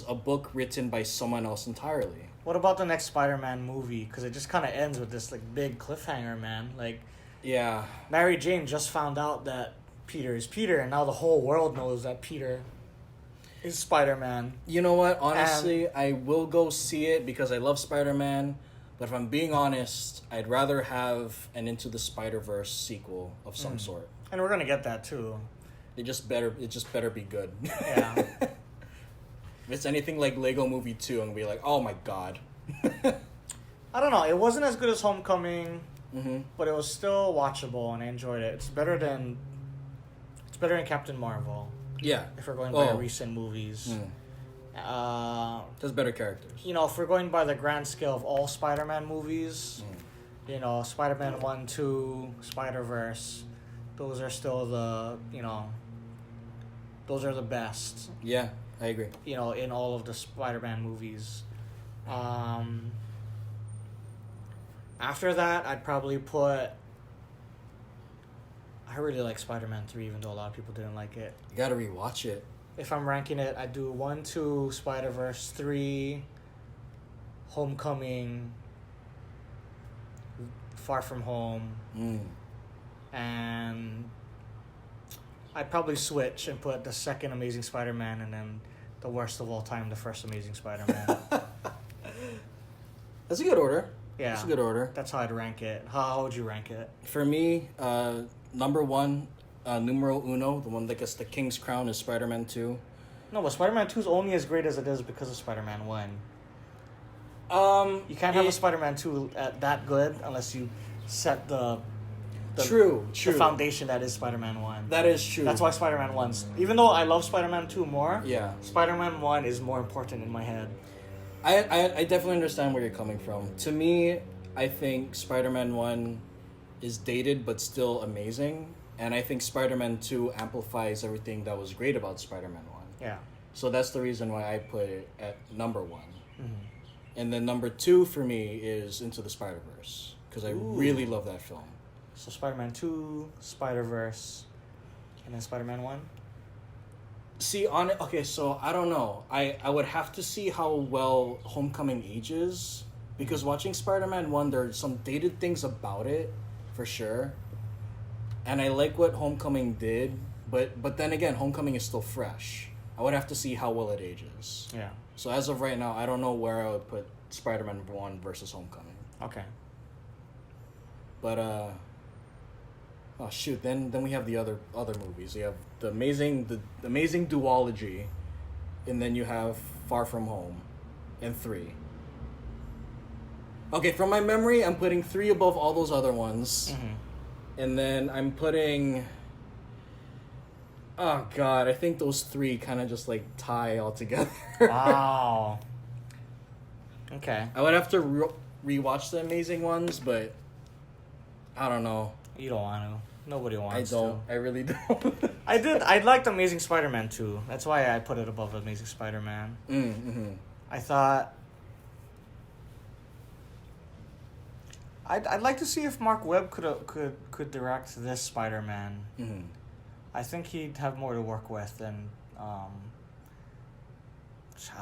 a book written by someone else entirely. What about the next Spider-Man movie? Because it just kind of ends with this like big cliffhanger, man. Like, yeah, Mary Jane just found out that Peter is Peter, and now the whole world knows that Peter is Spider-Man. You know what? Honestly, I will go see it because I love Spider-Man. But if I'm being honest, I'd rather have an Into the Spider-Verse sequel of some sort. And we're gonna get that too. It just better be good. Yeah. If it's anything like Lego Movie 2, I'm gonna be like, oh my god. I don't know. It wasn't as good as Homecoming, Mm-hmm. but it was still watchable, and I enjoyed it. It's better than Captain Marvel. Yeah. If we're going by recent movies. There's better characters. You know, if we're going by the grand scale of all Spider-Man movies, you know, Spider-Man 1, 2, Spider-Verse, those are still those are the best. Yeah, I agree. You know, in all of the Spider-Man movies. After that, I'd probably put... I really like Spider-Man 3, even though a lot of people didn't like it. You gotta rewatch it. If I'm ranking it, I'd do 1, 2, Spider-Verse, 3, Homecoming, Far From Home, and I'd probably switch and put the second Amazing Spider-Man and then the worst of all time, the first Amazing Spider-Man. That's a good order. Yeah. That's a good order. That's how I'd rank it. How would you rank it? For me, number 1, numero uno, the one that gets the King's Crown is Spider-Man 2. No, but Spider-Man 2 is only as great as it is because of Spider-Man 1. You can't have a Spider-Man 2 that good unless you set the true the foundation that is Spider-Man 1. That is true. That's why Spider-Man 1's... Even though I love Spider-Man 2 more, yeah, Spider-Man 1 is more important in my head. I definitely understand where you're coming from. To me, I think Spider-Man 1 is dated but still amazing. And I think Spider-Man 2 amplifies everything that was great about Spider-Man 1. Yeah. So that's the reason why I put it at number 1. Mm-hmm. And then number 2 for me is Into the Spider-Verse. Because I really love that film. So Spider-Man 2, Spider-Verse, and then Spider-Man 1? See, okay, so I don't know. I would have to see how well Homecoming ages. Because watching Spider-Man 1, there are some dated things about it, for sure. And I like what Homecoming did, but then again, Homecoming is still fresh. I would have to see how well it ages. Yeah. So as of right now, I don't know where I would put Spider-Man 1 versus Homecoming. Okay. But oh shoot, then we have the other movies. You have the amazing duology, and then you have Far From Home, and 3. Okay, from my memory, I'm putting 3 above all those other ones. Mm-hmm. And then I'm putting... Oh, God. I think those 3 kind of just, like, tie all together. Wow. Okay. I would have to rewatch the amazing ones, but... I don't know. You don't want Nobody wants I don't. to. I really don't. I liked Amazing Spider-Man 2. That's why I put it above Amazing Spider-Man. I thought... I'd like to see if Mark Webb could direct this Spider-Man. I think he'd have more to work with than... I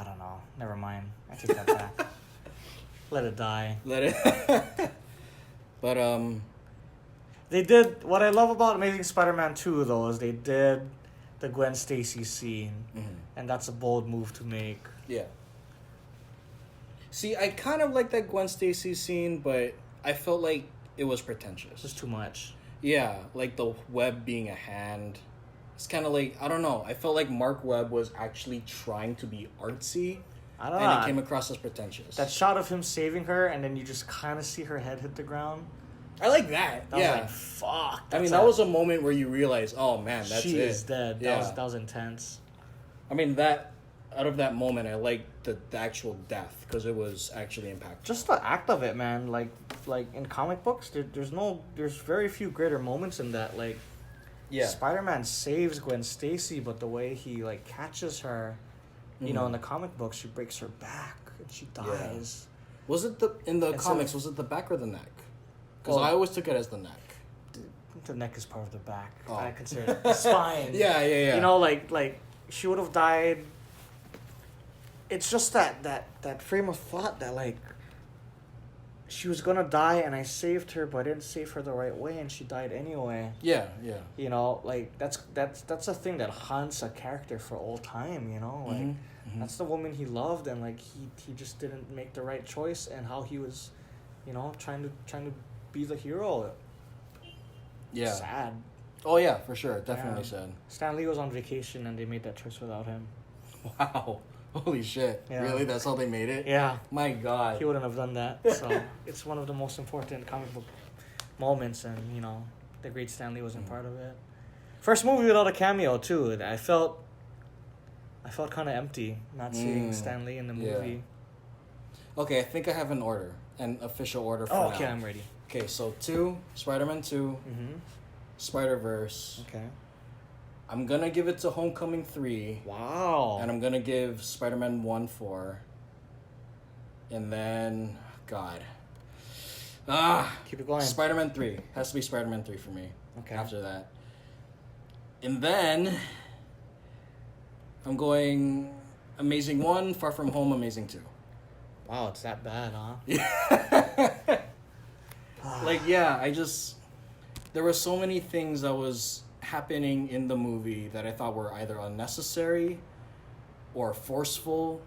don't know. Never mind. I take that back. Let it die. Let it... But, They did... What I love about Amazing Spider-Man 2, though, is they did the Gwen Stacy scene. And that's a bold move to make. Yeah. See, I kind of like that Gwen Stacy scene, but I felt like it was pretentious. It's too much. Yeah, like the web being a hand. It's kind of like, I don't know. I felt like Mark Webb was actually trying to be artsy. I don't know. And it came across as pretentious. That shot of him saving her, and then you just kind of see her head hit the ground. I like that. I was like, fuck. I mean, that was a moment where you realize, oh man, that's she it. Is dead. Yeah. That was intense. I mean, out of that moment, I liked the actual death because it was actually impactful. Just the act of it, man. Like in comic books, there's very few greater moments in that. Like, Spider-Man saves Gwen Stacy, but the way he like catches her, you know, in the comic books, she breaks her back and she dies. Yeah. Was it in the comics? Was it the back or the neck? Because I always took it as the neck. The neck is part of the back. Oh. I consider it the spine. Yeah. You know, like she would have died. It's just that frame of thought that like she was gonna die and I saved her, but I didn't save her the right way and she died anyway. Yeah. You know, like that's a thing that haunts a character for all time. You know, like that's the woman he loved and like he just didn't make the right choice and how he was, you know, trying to be the hero. Yeah. Sad. Oh yeah, for sure, definitely sad. Stan Lee was on vacation and they made that choice without him. Wow. Holy shit. Yeah. Really? That's how they made it? Yeah. My God. He wouldn't have done that. So it's one of the most important comic book moments and, you know, the great Stan Lee wasn't part of it. First movie without a cameo too. I felt kind of empty not seeing Stan Lee in the movie. Yeah. Okay, I think I have an official order for now. Okay, I'm ready. Okay, so 2, Spider-Man 2, Spider-Verse. Okay. I'm gonna give it to Homecoming 3. Wow. And I'm gonna give Spider-Man 1 4. And then, God. Keep it going. Spider-Man 3. Has to be Spider-Man 3 for me. Okay. After that. And then, I'm going Amazing 1, Far From Home, Amazing 2. Wow, it's that bad, huh? Yeah. Like, yeah, there were so many things that was happening in the movie that I thought were either unnecessary or forceful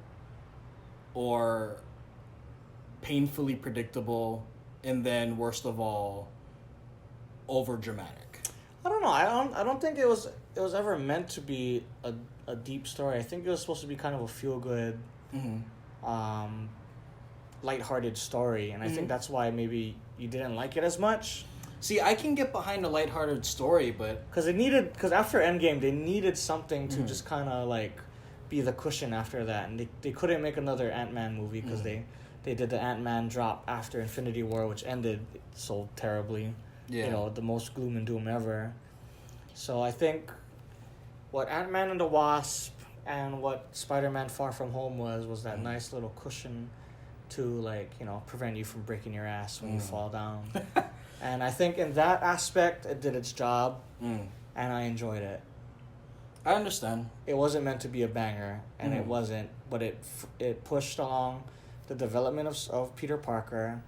or painfully predictable, and then worst of all, over dramatic. I don't know. I don't think it was ever meant to be a deep story. I think it was supposed to be kind of a feel good, lighthearted story, and I think that's why maybe you didn't like it as much. See, I can get behind a lighthearted story, but because after Endgame they needed something to just kind of like be the cushion after that, and they couldn't make another Ant-Man movie because they did the Ant-Man drop after Infinity War, which ended so terribly. Yeah. You know, the most gloom and doom ever. So I think what Ant-Man and the Wasp and what Spider-Man Far From Home was that nice little cushion to, like, you know, prevent you from breaking your ass when you fall down. And I think in that aspect, it did its job, and I enjoyed it. I understand. It wasn't meant to be a banger, and it wasn't, but it pushed along the development of Peter Parker.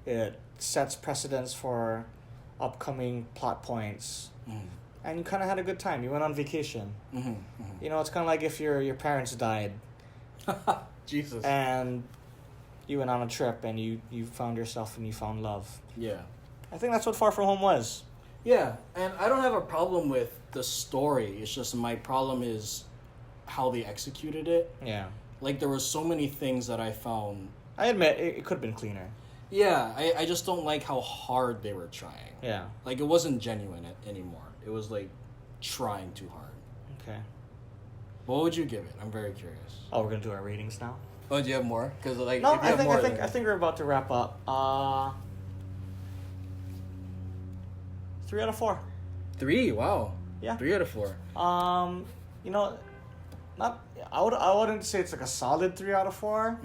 It sets precedents for upcoming plot points. And you kind of had a good time. You went on vacation. You know, it's kind of like if your parents died. Jesus. And you went on a trip and you found yourself and you found love. Yeah. I think that's what Far From Home was. Yeah, and I don't have a problem with the story. It's just my problem is how they executed it. Yeah. Like, there were so many things that I found... I admit, it could have been cleaner. Yeah, I just don't like how hard they were trying. Yeah. Like, it wasn't genuine anymore. It was, like, trying too hard. Okay. What would you give it? I'm very curious. Oh, we're going to do our ratings now? Oh, do you have more? Because, like, No, if you have more... I think we're about to wrap up. 3 out of 4. 3, wow. Yeah. 3 out of 4. You know, I wouldn't say it's like a solid 3 out of 4,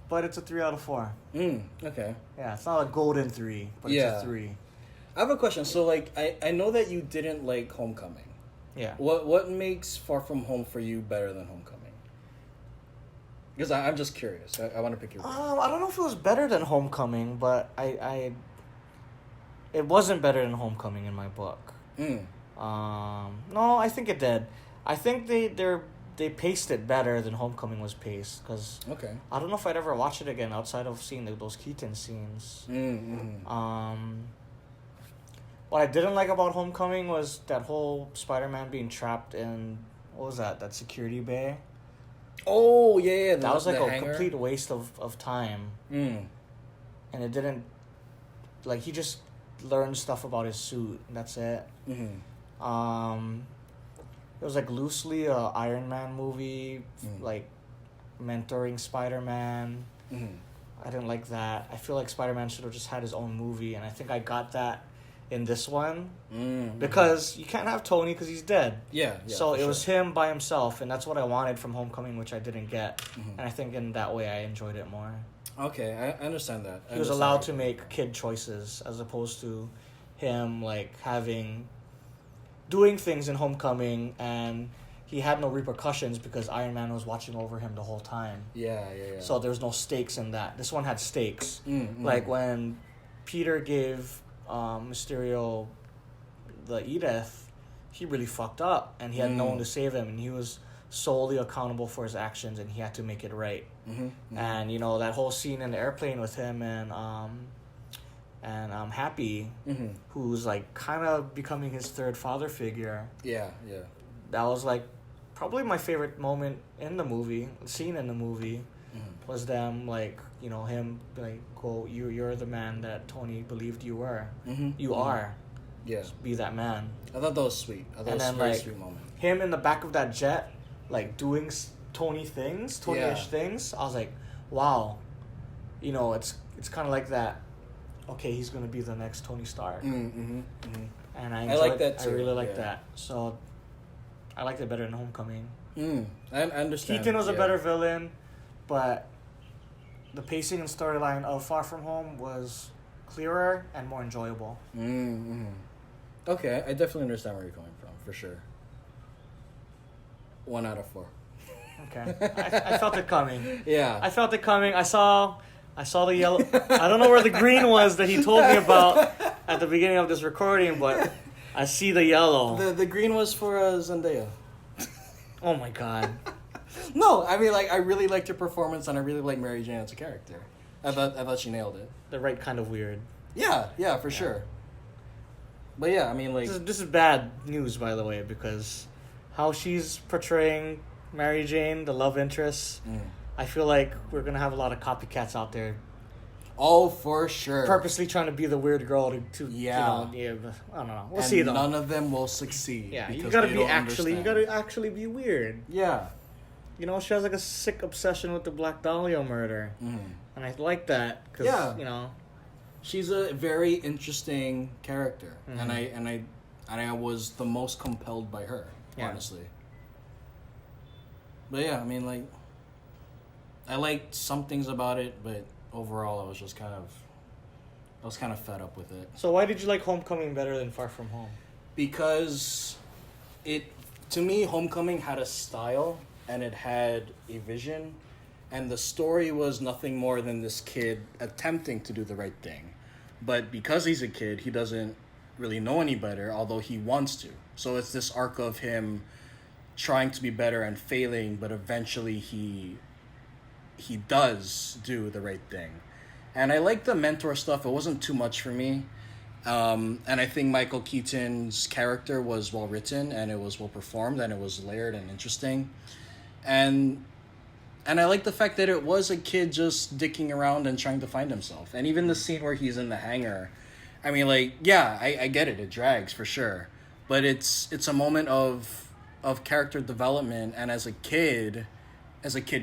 but it's a 3 out of 4. Okay. Yeah, it's not a golden 3, but it's a 3. I have a question. So, like, I know that you didn't like Homecoming. Yeah. What makes Far From Home for you better than Homecoming? Because I'm just curious. I want to pick your brain. I don't know if it was better than Homecoming, but it wasn't better than Homecoming in my book. No, I think it did. I think they paced it better than Homecoming was paced, because I don't know if I'd ever watch it again outside of seeing those Keaton scenes. What I didn't like about Homecoming was that whole Spider-Man being trapped in, what was that security bay? Oh, yeah. That was like a hangar. complete waste of time. And it didn't, like, he just learned stuff about his suit, and that's it. It was like loosely a Iron Man movie, like mentoring Spider-Man. I didn't like that. I feel like Spider-Man should have just had his own movie, and I think I got that in this one, because you can't have Tony because he's dead. Yeah. So it was him by himself, and that's what I wanted from Homecoming, which I didn't get. And I think in that way I enjoyed it more. Okay, I understand that. He was allowed to make kid choices as opposed to him like doing things in Homecoming, and he had no repercussions because Iron Man was watching over him the whole time. Yeah. So there's no stakes in that. This one had stakes. Like when Peter gave Mysterio the Edith, he really fucked up, and he had no one to save him, and he was solely accountable for his actions, and he had to make it right. And you know that whole scene in the airplane with him and Happy, who's like kind of becoming his third father figure. Yeah. That was like probably my favorite moment in the movie. Scene in the movie was them like, you know, him like, quote, you're the man that Tony believed you were. You are. Yeah. Just be that man. I thought that was sweet. I thought it was a very sweet moment. Him in the back of that jet, like doing Tony-ish things. I was like, wow. You know, it's kind of like that. Okay, he's gonna be the next Tony Stark. And I like that too. I really like that. So I liked it better than Homecoming. I understand. Keaton was a better villain, but the pacing and storyline of Far From Home was clearer and more enjoyable. Okay, I definitely understand where you're coming from, for sure. 1 out of 4. Okay, I felt it coming. Yeah, I felt it coming. I saw the yellow. I don't know where the green was that he told me about at the beginning of this recording, but I see the yellow. The green was for Zendaya. Oh my god. No, I mean, like, I really liked her performance, and I really like Mary Jane as a character. I thought she nailed it. The right kind of weird. Yeah, for sure. But yeah, I mean, like, this is bad news, by the way, because how she's portraying Mary Jane, the love interest. I feel like we're gonna have a lot of copycats out there. Oh, for sure. Purposely trying to be the weird girl to yeah. You know, I don't know. We'll see though. None of them will succeed. Yeah, you gotta actually be weird. Yeah. You know, she has like a sick obsession with the Black Dahlia murder, and I like that because you know, she's a very interesting character, and I was the most compelled by her, honestly. But yeah, I mean, like, I liked some things about it, but overall, I was kind of fed up with it. So why did you like Homecoming better than Far From Home? Because to me, Homecoming had a style and it had a vision, and the story was nothing more than this kid attempting to do the right thing. But because he's a kid, he doesn't really know any better, although he wants to. So it's this arc of him trying to be better and failing, but eventually he does do the right thing. And I like the mentor stuff. It wasn't too much for me. And I think Michael Keaton's character was well written, and it was well performed, and it was layered and interesting. And I like the fact that it was a kid just dicking around and trying to find himself. And even the scene where he's in the hangar, I mean, like, yeah, I get it. It drags for sure. But it's a moment of character development, and as a kid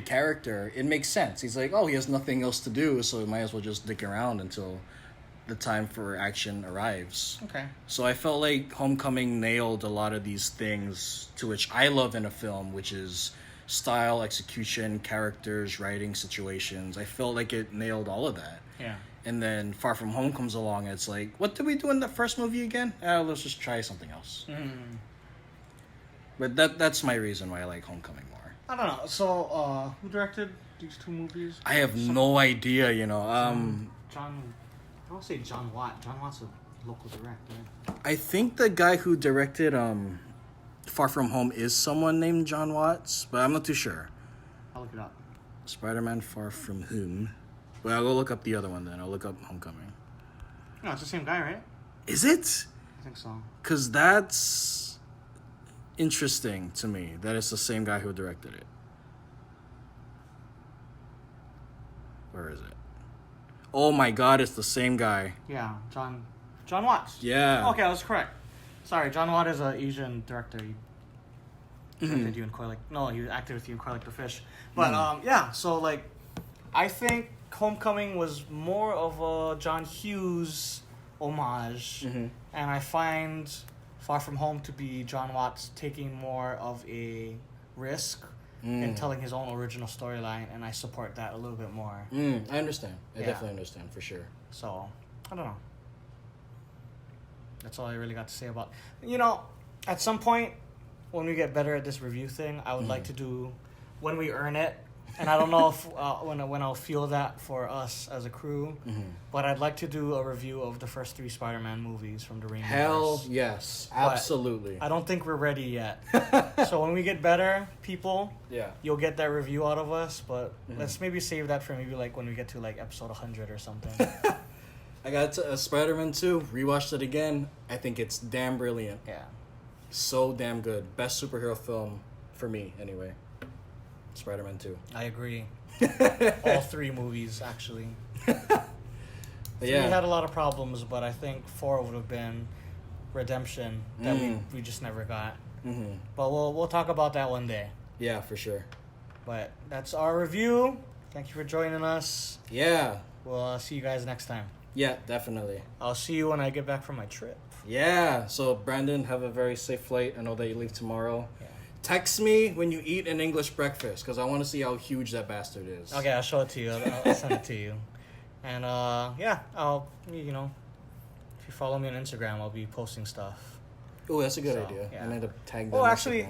character, it makes sense. He's like, oh, he has nothing else to do, so he might as well just dick around until the time for action arrives. Okay. So I felt like Homecoming nailed a lot of these things to which I love in a film, which is style, execution, characters, writing, situations. I felt like it nailed all of that. Yeah. And then Far From Home comes along and it's like, what did we do in the first movie again? Let's just try something else. Mm. But that's my reason why I like Homecoming more. I don't know. So, who directed these two movies? I have no idea, you know. John, I want to say John Watt. John Watt's a local director. I think the guy who directed Far From Home is someone named John Watts, but I'm not too sure. I'll look it up. Spider-Man Far From Home. Well, I'll go look up the other one then. I'll look up Homecoming. No, it's the same guy, right? Is it? I think so. Because that's interesting to me that it's the same guy who directed it. Where is it? Oh my god, it's the same guy. Yeah, John Watts. Yeah. Okay, I was correct. Sorry, John Watt is an Asian director. He directed you in Koi Like... No, he acted with you in Koi Like the Fish. But, yeah, so, like, I think Homecoming was more of a John Hughes homage. And I find Far From Home to be John Watts taking more of a risk in telling his own original storyline, and I support that a little bit more. I understand. I definitely understand, for sure. So, I don't know. That's all I really got to say about... You know, at some point, when we get better at this review thing, I would like to do When We Earn It. And I don't know if when I'll feel that for us as a crew, but I'd like to do a review of the first 3 Spider-Man movies from the Raimi. Hell yes, absolutely. I don't think we're ready yet. So when we get better, people, you'll get that review out of us. But let's maybe save that for maybe like when we get to like episode 100 or something. I got Spider-Man 2, rewatched it again. I think it's damn brilliant. Yeah. So damn good. Best superhero film for me, anyway. Spider-Man 2. I agree. All 3 movies, actually. But yeah. We had a lot of problems, but I think 4 would have been redemption that we just never got. But we'll talk about that one day. Yeah, for sure. But that's our review. Thank you for joining us. Yeah. We'll see you guys next time. Yeah, definitely. I'll see you when I get back from my trip. Yeah. So, Brandon, have a very safe flight. I know that you leave tomorrow. Yeah. Text me when you eat an English breakfast, because I want to see how huge that bastard is. Okay, I'll show it to you. I'll send it to you. And, yeah, I'll, you know, if you follow me on Instagram, I'll be posting stuff. Oh, that's a good idea. Yeah. I need to tag them. Well, actually,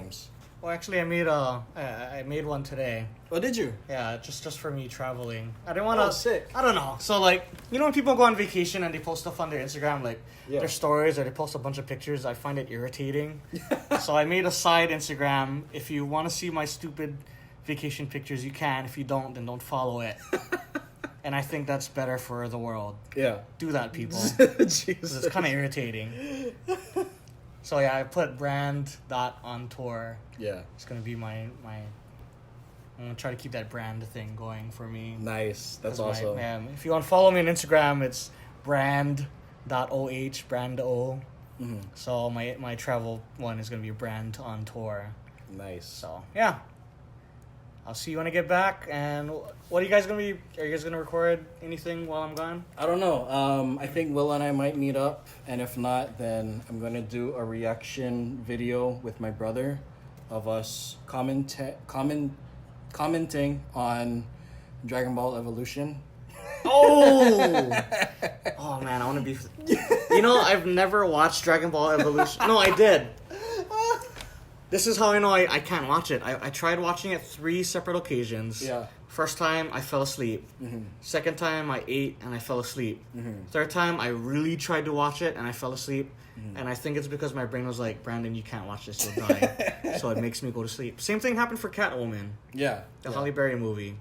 I made one today. Oh, did you? Yeah, just for me traveling. I didn't want to. Oh, sick. I don't know. So like, you know when people go on vacation and they post stuff on their Instagram, like their stories, or they post a bunch of pictures. I find it irritating. So I made a side Instagram. If you want to see my stupid vacation pictures, you can. If you don't, then don't follow it. And I think that's better for the world. Yeah. Do that, people. Jesus. It's kind of irritating. So yeah, I put brand.on-tour. Yeah. It's going to be my I'm going to try to keep that brand thing going for me. Nice. That's awesome. If you want to follow me on Instagram, it's brand.oh, brand O. So my travel one is going to be brand on tour. Nice. So, yeah. I'll see you when I get back. And what are you guys going to be... Are you guys going to record anything while I'm gone? I don't know. I think Will and I might meet up. And if not, then I'm going to do a reaction video with my brother of us commenting on Dragon Ball Evolution. Oh! Oh, man, I want to be... You know, I've never watched Dragon Ball Evolution. No, I did. This is how I know I can't watch it. I tried watching it 3 separate occasions. Yeah. First time, I fell asleep. Second time, I ate and I fell asleep. Third time, I really tried to watch it and I fell asleep. And I think it's because my brain was like, Brandon, you can't watch this, you'll die. So it makes me go to sleep. Same thing happened for Catwoman. Yeah. The Halle Berry movie.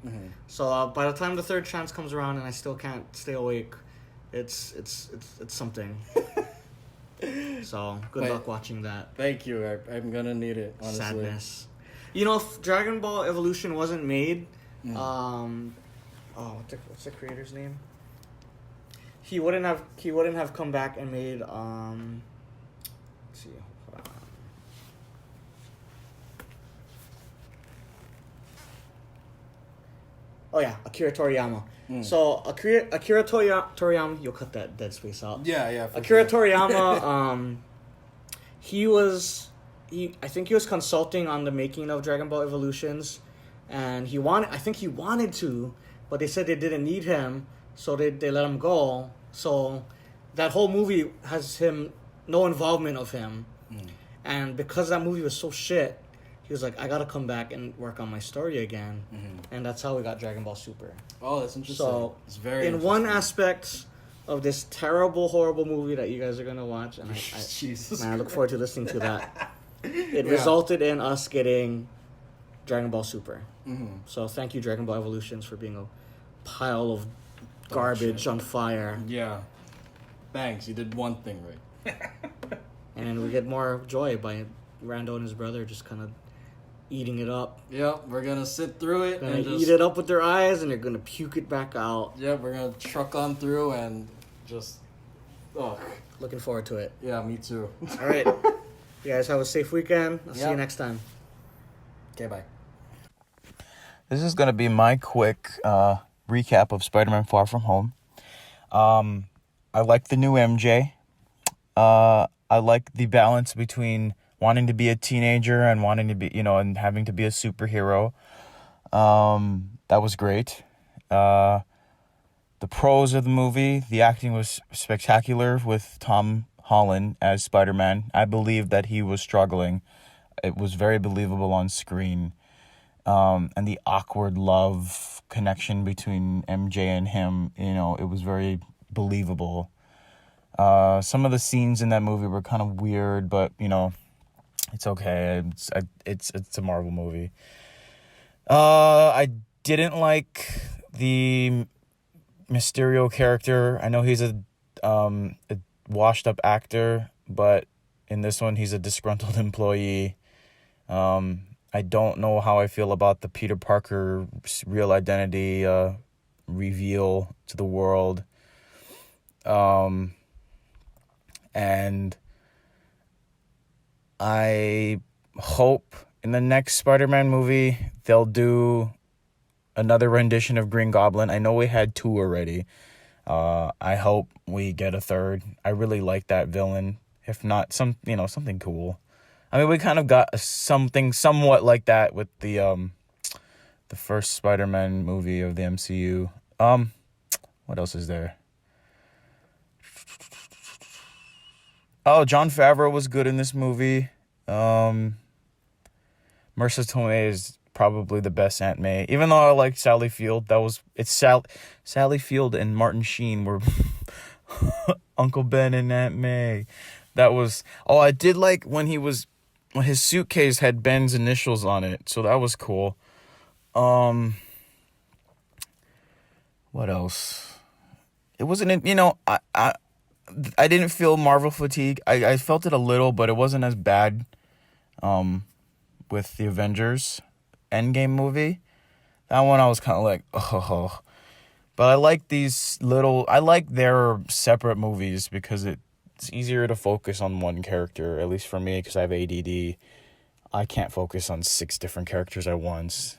So by the time the third chance comes around and I still can't stay awake, it's something. So, good luck watching that. Thank you. I'm gonna need it, honestly. Sadness. You know, if Dragon Ball Evolution wasn't made, what's the creator's name? He wouldn't have come back and made, let's see, hold on. Oh yeah, Akira Toriyama. So Akira Toriyama, you'll cut that dead space out. Yeah. Akira Toriyama, I think he was consulting on the making of Dragon Ball Evolutions, and I think he wanted to, but they said they didn't need him, so they let him go. So that whole movie has no involvement of him, and because that movie was so shit, he was like, I gotta come back and work on my story again, and that's how we got Dragon Ball Super. Oh, that's interesting. So it's very in one aspect of this terrible, horrible movie that you guys are gonna watch, and I look forward to listening to that. It resulted in us getting Dragon Ball Super. So thank you, Dragon Ball Evolutions, for being a pile of garbage on fire. Yeah. Thanks, you did one thing right. And we get more joy by Randall and his brother just kind of eating it up. Yep, we're gonna sit through it and eat it up with their eyes, and they're gonna puke it back out. Yep, we're gonna truck on through and just... Ugh. Looking forward to it. Yeah, me too. All right. You guys have a safe weekend. I'll see you next time. Okay, bye. This is going to be my quick recap of Spider-Man Far From Home. I like the new MJ. I like the balance between wanting to be a teenager and wanting to be, and having to be a superhero. That was great. The pros of the movie, the acting was spectacular with Tom Holland as Spider-Man. I believe that he was struggling. It was very believable on screen. And the awkward love connection between MJ and him, it was very believable. Some of the scenes in that movie were kind of weird, but, it's okay. It's a Marvel movie. I didn't like the Mysterio character. I know he's a washed-up actor, but in this one, he's a disgruntled employee. I don't know how I feel about the Peter Parker real identity reveal to the world. And I hope in the next Spider-Man movie, they'll do another rendition of Green Goblin. I know we had 2 already. I hope we get a 3rd. I really like that villain. If not, something cool. I mean, we kind of got something somewhat like that with the first Spider-Man movie of the MCU. What else is there? Oh, Jon Favreau was good in this movie. Marissa Tomei is probably the best Aunt May. Even though I like Sally Field, Sally Field and Martin Sheen were Uncle Ben and Aunt May. I did like when his suitcase had Ben's initials on it, so that was cool. What else? It wasn't, I didn't feel Marvel fatigue. I felt it a little, but it wasn't as bad with the Avengers Endgame movie. That one I was kind of like, oh. But I like I like their separate movies because it's easier to focus on one character, at least for me, because I have ADD. I can't focus on 6 different characters at once.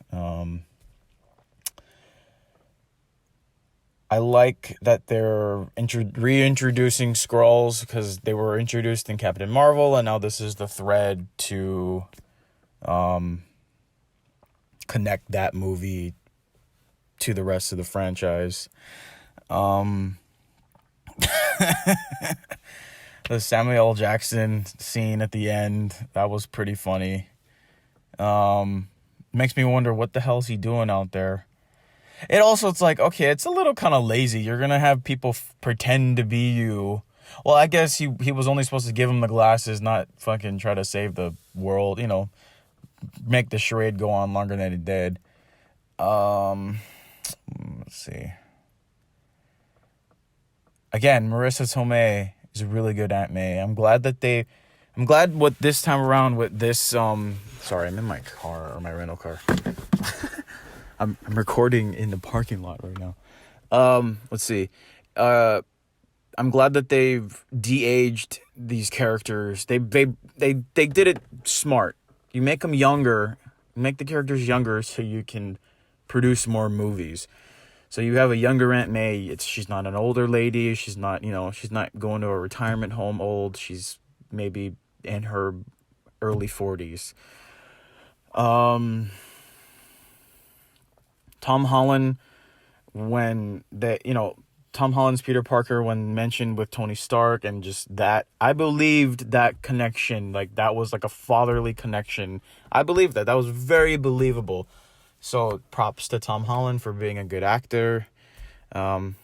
I like that they're reintroducing Skrulls because they were introduced in Captain Marvel, and now this is the thread to connect that movie to the rest of the franchise. The Samuel L. Jackson scene at the end, that was pretty funny. Makes me wonder what the hell is he doing out there. It's like, okay, it's a little kind of lazy. You're going to have people pretend to be you. Well, I guess he was only supposed to give him the glasses, not fucking try to save the world, make the charade go on longer than it did. Let's see. Again, Marissa Tomei is a really good Aunt May. I'm glad what this time around with this, sorry, I'm in my car, or my rental car. I'm recording in the parking lot right now. Let's see. I'm glad that they've de-aged these characters. They did it smart. You make them younger, make the characters younger so you can produce more movies. So you have a younger Aunt May. She's not an older lady. She's not, she's not going to a retirement home old. She's maybe in her early 40s. Tom Holland, Tom Holland's Peter Parker, when mentioned with Tony Stark, and just that, I believed that connection, like that was like a fatherly connection. I believed that was very believable. So props to Tom Holland for being a good actor. The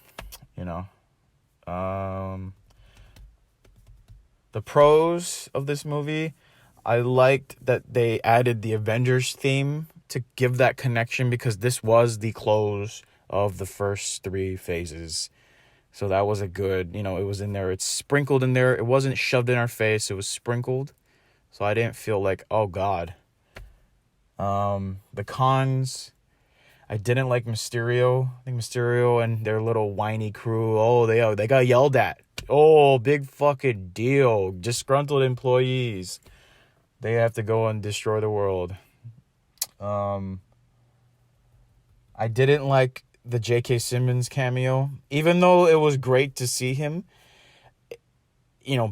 pros of this movie, I liked that they added the Avengers theme to give that connection, because this was the close of the first 3 phases. So that was a good, it was in there. It's sprinkled in there. It wasn't shoved in our face. It was sprinkled. So I didn't feel like, oh God. The cons, I didn't like Mysterio. I think Mysterio and their little whiny crew, they got yelled at. Oh, big fucking deal. Disgruntled employees. They have to go and destroy the world. I didn't like the J.K. Simmons cameo, even though it was great to see him,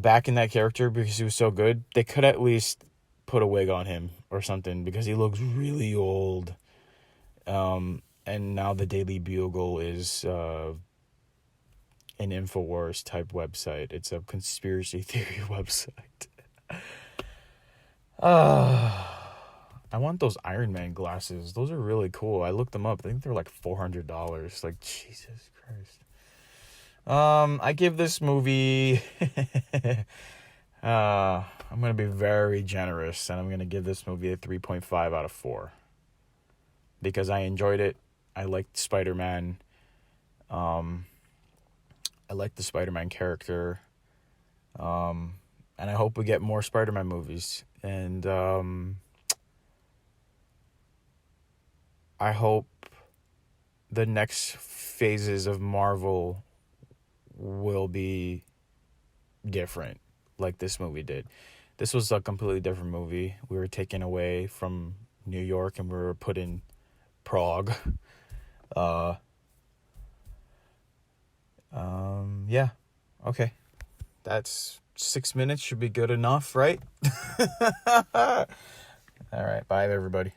back in that character because he was so good. They could at least put a wig on him or something, because he looks really old. And now the Daily Bugle is an InfoWars type website. It's a conspiracy theory website. I want those Iron Man glasses. Those are really cool. I looked them up. I think they're like $400. Like, Jesus Christ. I give this movie I'm going to be very generous, and I'm going to give this movie a 3.5 out of 4. Because I enjoyed it. I liked Spider-Man. I liked the Spider-Man character. And I hope we get more Spider-Man movies. And I hope the next phases of Marvel will be different, like this movie did. This was a completely different movie. We were taken away from New York and we were put in Prague. Yeah. Okay. That's 6 minutes should be good enough, right? All right. Bye, everybody.